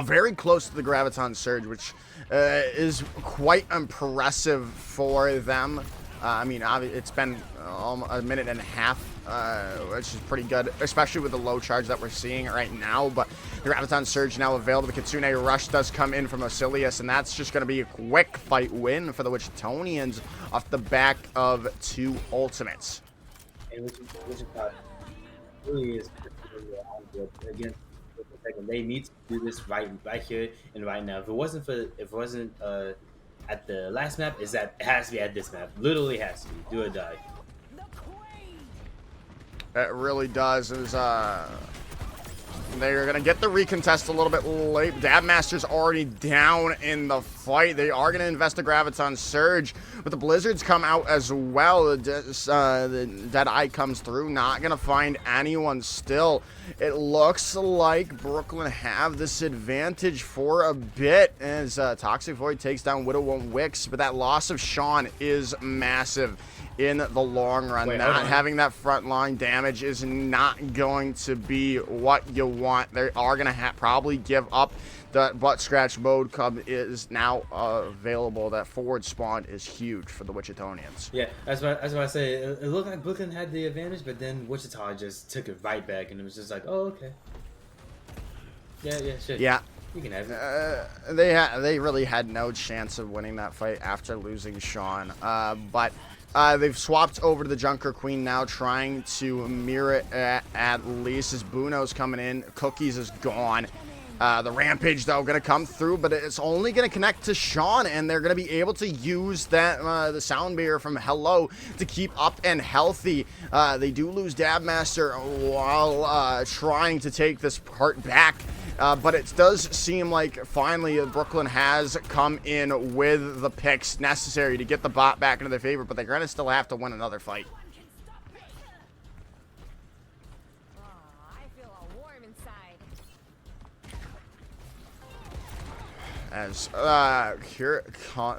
very close to the Graviton Surge, which is quite impressive for them. I mean, it's been a minute and a half, which is pretty good, especially with the low charge that we're seeing right now. But the Graviton Surge now available. The Kitsune Rush does come in from Osilius, and that's just going to be a quick fight win for the Wichitonians off the back of 2 ultimates. And really is against. They need to do this right here and right now. If it wasn't at the last map, it has to be at this map. Literally has to be. Do or die. It really does. They're going to get the recontest a little bit late. Dabmaster's already down in the fight. They are going to invest the Graviton Surge, but the Blizzards come out as well. The Deadeye comes through, not going to find anyone still. It looks like Brooklyn have this advantage for a bit as Toxic Void takes down Widow Won't Wix, but that loss of Sean is massive in the long run. Not having that front line damage is not going to be what you want. They are going to probably give up. The butt scratch mode is now available. That forward spawn is huge for the Wichitonians. Yeah, that's what I say. It looked like Brooklyn had the advantage, but then Wichita just took it right back, and it was just like, oh, okay. Yeah, sure. Yeah. You can have it. They really had no chance of winning that fight after losing Sean. But they've swapped over to the Junker Queen now, trying to mirror it at least, as Buno's coming in. Cookies is gone. The Rampage, though, going to come through, but it's only going to connect to Sean, and they're going to be able to use that the Sound Barrier from Hello to keep up and healthy. They do lose Dabmaster while trying to take this part back. But it does seem like finally Brooklyn has come in with the picks necessary to get the bot back into their favor, but they're going to still have to win another fight. As here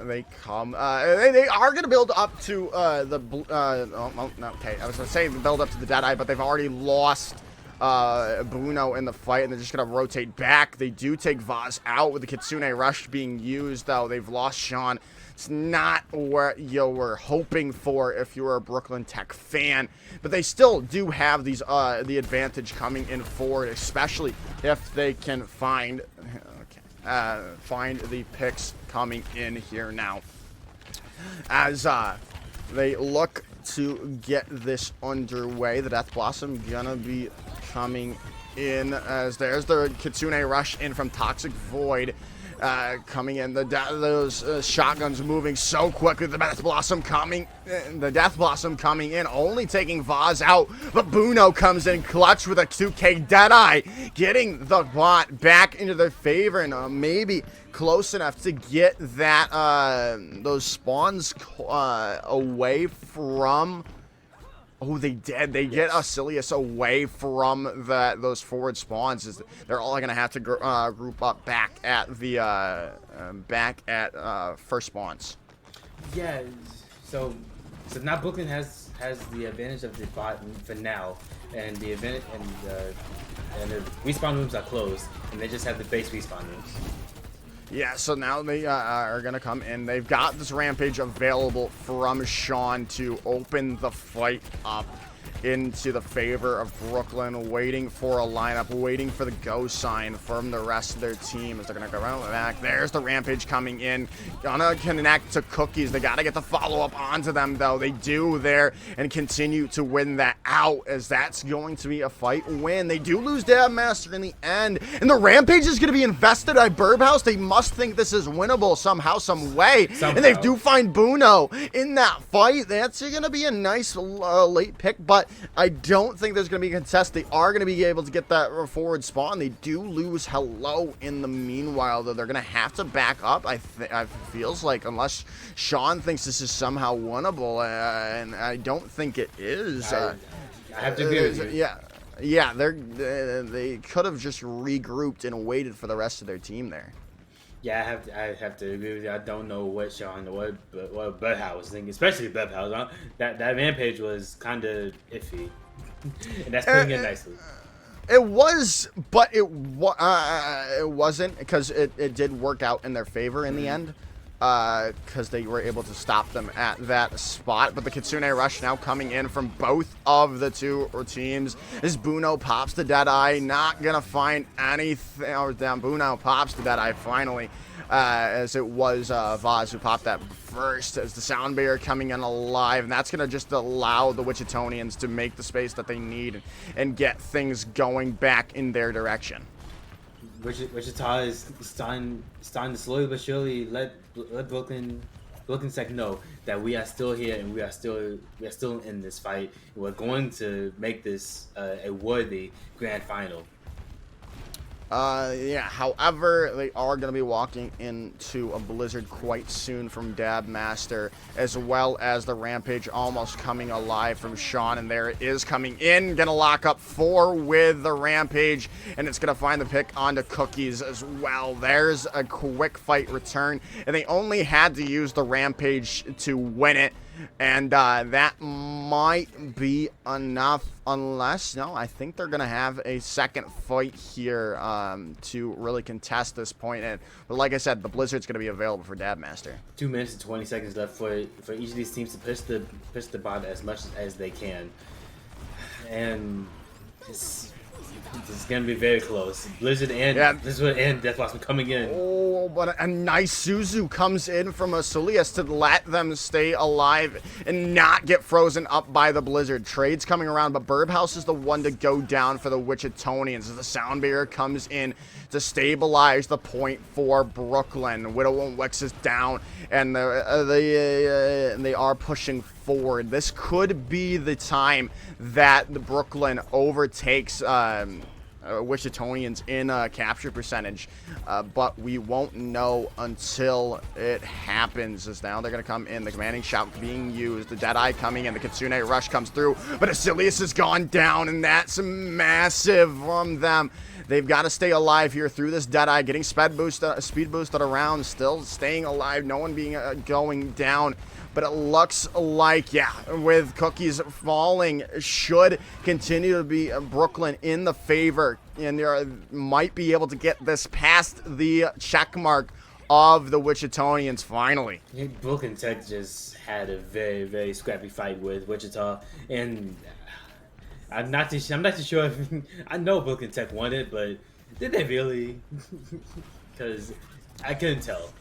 they come, they are going to build up to okay, I was going to say build up to the Deadeye, but they've already lost Buno in the fight, and they're just going to rotate back. They do take Vaz out with the Kitsune Rush being used, though. They've lost Sean. It's not what you were hoping for if you were a Brooklyn Tech fan, but they still do have these the advantage coming in forward, especially if they can find the picks coming in here now. As they look to get this underway, the Death Blossom gonna be coming in, as there's the Kitsune Rush in from Toxic Void. Coming in, those shotguns moving so quickly. The Death Blossom coming in, only taking Vaz out, but Buno comes in clutch with a 2K Deadeye, getting the bot back into their favor, and maybe close enough to get that those spawns away from Oh, they did. They get Asilius away from those forward spawns. They're all going to have to group up back at the first spawns. Yeah. So now Brooklyn has the advantage of the bot for now, and the respawn rooms are closed, and they just have the base respawn rooms. Yeah, so now they are going to come in. They've got this Rampage available from Sean to open the fight up into the favor of Brooklyn, waiting for a lineup, waiting for the go sign from the rest of their team as they're going to go around the back. There's the Rampage coming in. Gonna connect to Cookies. They got to get the follow-up onto them, though. They do there and continue to win that out, as that's going to be a fight win. They do lose Dab Master in the end, and the Rampage is going to be invested by Burbhouse. They must think this is winnable somehow, some way. Somehow. And they do find Buno in that fight. That's going to be a nice late pick, but I don't think there's going to be a contest. They are going to be able to get that forward spawn. They do lose Hello in the meanwhile, though. They're going to have to back up, I feels like, unless Sean thinks this is somehow winnable, and I don't think it is. I have to agree with you. Yeah, they could have just regrouped and waited for the rest of their team there. Yeah, I have to agree with you. I don't know what Sean or what Budhouse was thinking, especially Budhouse. That Rampage was kind of iffy, and that's putting it nicely. It was, but it wasn't, because it did work out in their favor in the end, because they were able to stop them at that spot. But the Kitsune Rush now coming in from both of the two teams. As Buno pops the Deadeye, not gonna find anything. Or down, Buno pops the Deadeye finally, as it was Vaz who popped that first, as the Sound Barrier coming in alive, and that's gonna just allow the Wichitonians to make the space that they need and get things going back in their direction. Wichita is starting to slowly but surely let Brooklyn Tech know that we are still here and we are still in this fight. We're going to make this a worthy grand final. Yeah, however, they are going to be walking into a blizzard quite soon from Dab Master, as well as the Rampage almost coming alive from Sean, and there it is coming in, going to lock up 4 with the Rampage, and it's going to find the pick onto Cookies as well. There's a quick fight return, and they only had to use the Rampage to win it, and that might be enough, unless, no, I think they're going to have a second fight here to really contest this point. But like I said, the Blizzard's going to be available for Dab Master. 2 minutes and 20 seconds left for each of these teams to push the bot as much as they can. And it's going to be very close. Blizzard and Death Blossom coming in. Oh, but a nice Suzu comes in from Asilius to let them stay alive and not get frozen up by the Blizzard. Trades coming around, but Burbhouse is the one to go down for the Wichitonians as the Sound Barrier comes in to stabilize the point for Brooklyn. Widow and Wix is down, and they are pushing forward. This could be the time that the Brooklyn overtakes Wichitonians in capture percentage, but we won't know until it happens, as now they're going to come in. The commanding shout being used, the Deadeye coming in, the Kitsune Rush comes through, but Asilius has gone down, and that's massive from them. They've got to stay alive here through this Deadeye, getting speed boosted around, still staying alive, no one being going down. But it looks like, yeah, with Cookies falling, should continue to be Brooklyn in the favor. And they might be able to get this past the check mark of the Wichitonians finally. Brooklyn Tech just had a very, very scrappy fight with Wichita. And I'm not too sure if, I know Brooklyn Tech won it, but did they really? Because I couldn't tell.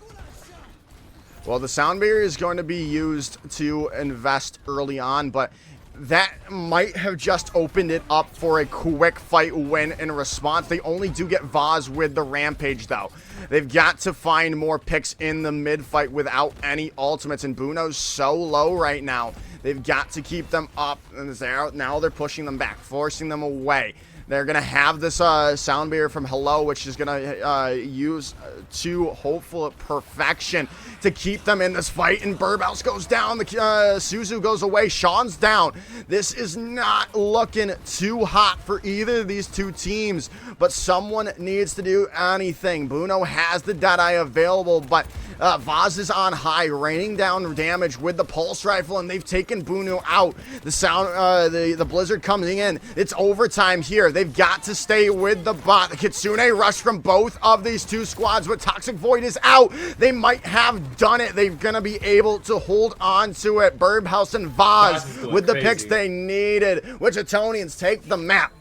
Well, the Sound Barrier is going to be used to invest early on, but that might have just opened it up for a quick fight win in response. They only do get Vaz with the Rampage, though. They've got to find more picks in the mid-fight without any ultimates, and Buno's so low right now They've got to keep them up, and now they're pushing them back, forcing them away. They're going to have this sound barrier from Hello, which is going to use to hopeful perfection to keep them in this fight. And Birdhouse goes down. The Suzu goes away. Sean's down. This is not looking too hot for either of these two teams, but someone needs to do anything. Buno has the Deadeye available, but Vaz is on high, raining down damage with the pulse rifle, and they've taken Buno out. The Blizzard coming in. It's overtime here. They've got to stay with the bot. The Kitsune rush from both of these two squads, but Toxic Void is out. They might have done it. They're going to be able to hold on to it. Birdhouse and Vaz with the picks they needed. Wichitonians take the map.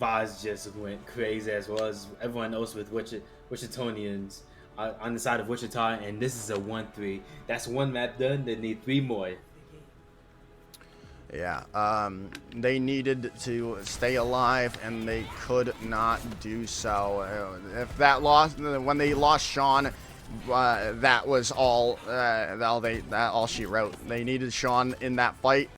Vaz just went crazy, as well as everyone else with Wichitonians on the side of Wichita, and this is a 1-3. That's one map done. They need 3 more. Yeah, they needed to stay alive, and they could not do so. If that lost, when they lost Sean, that was all. All she wrote. They needed Sean in that fight.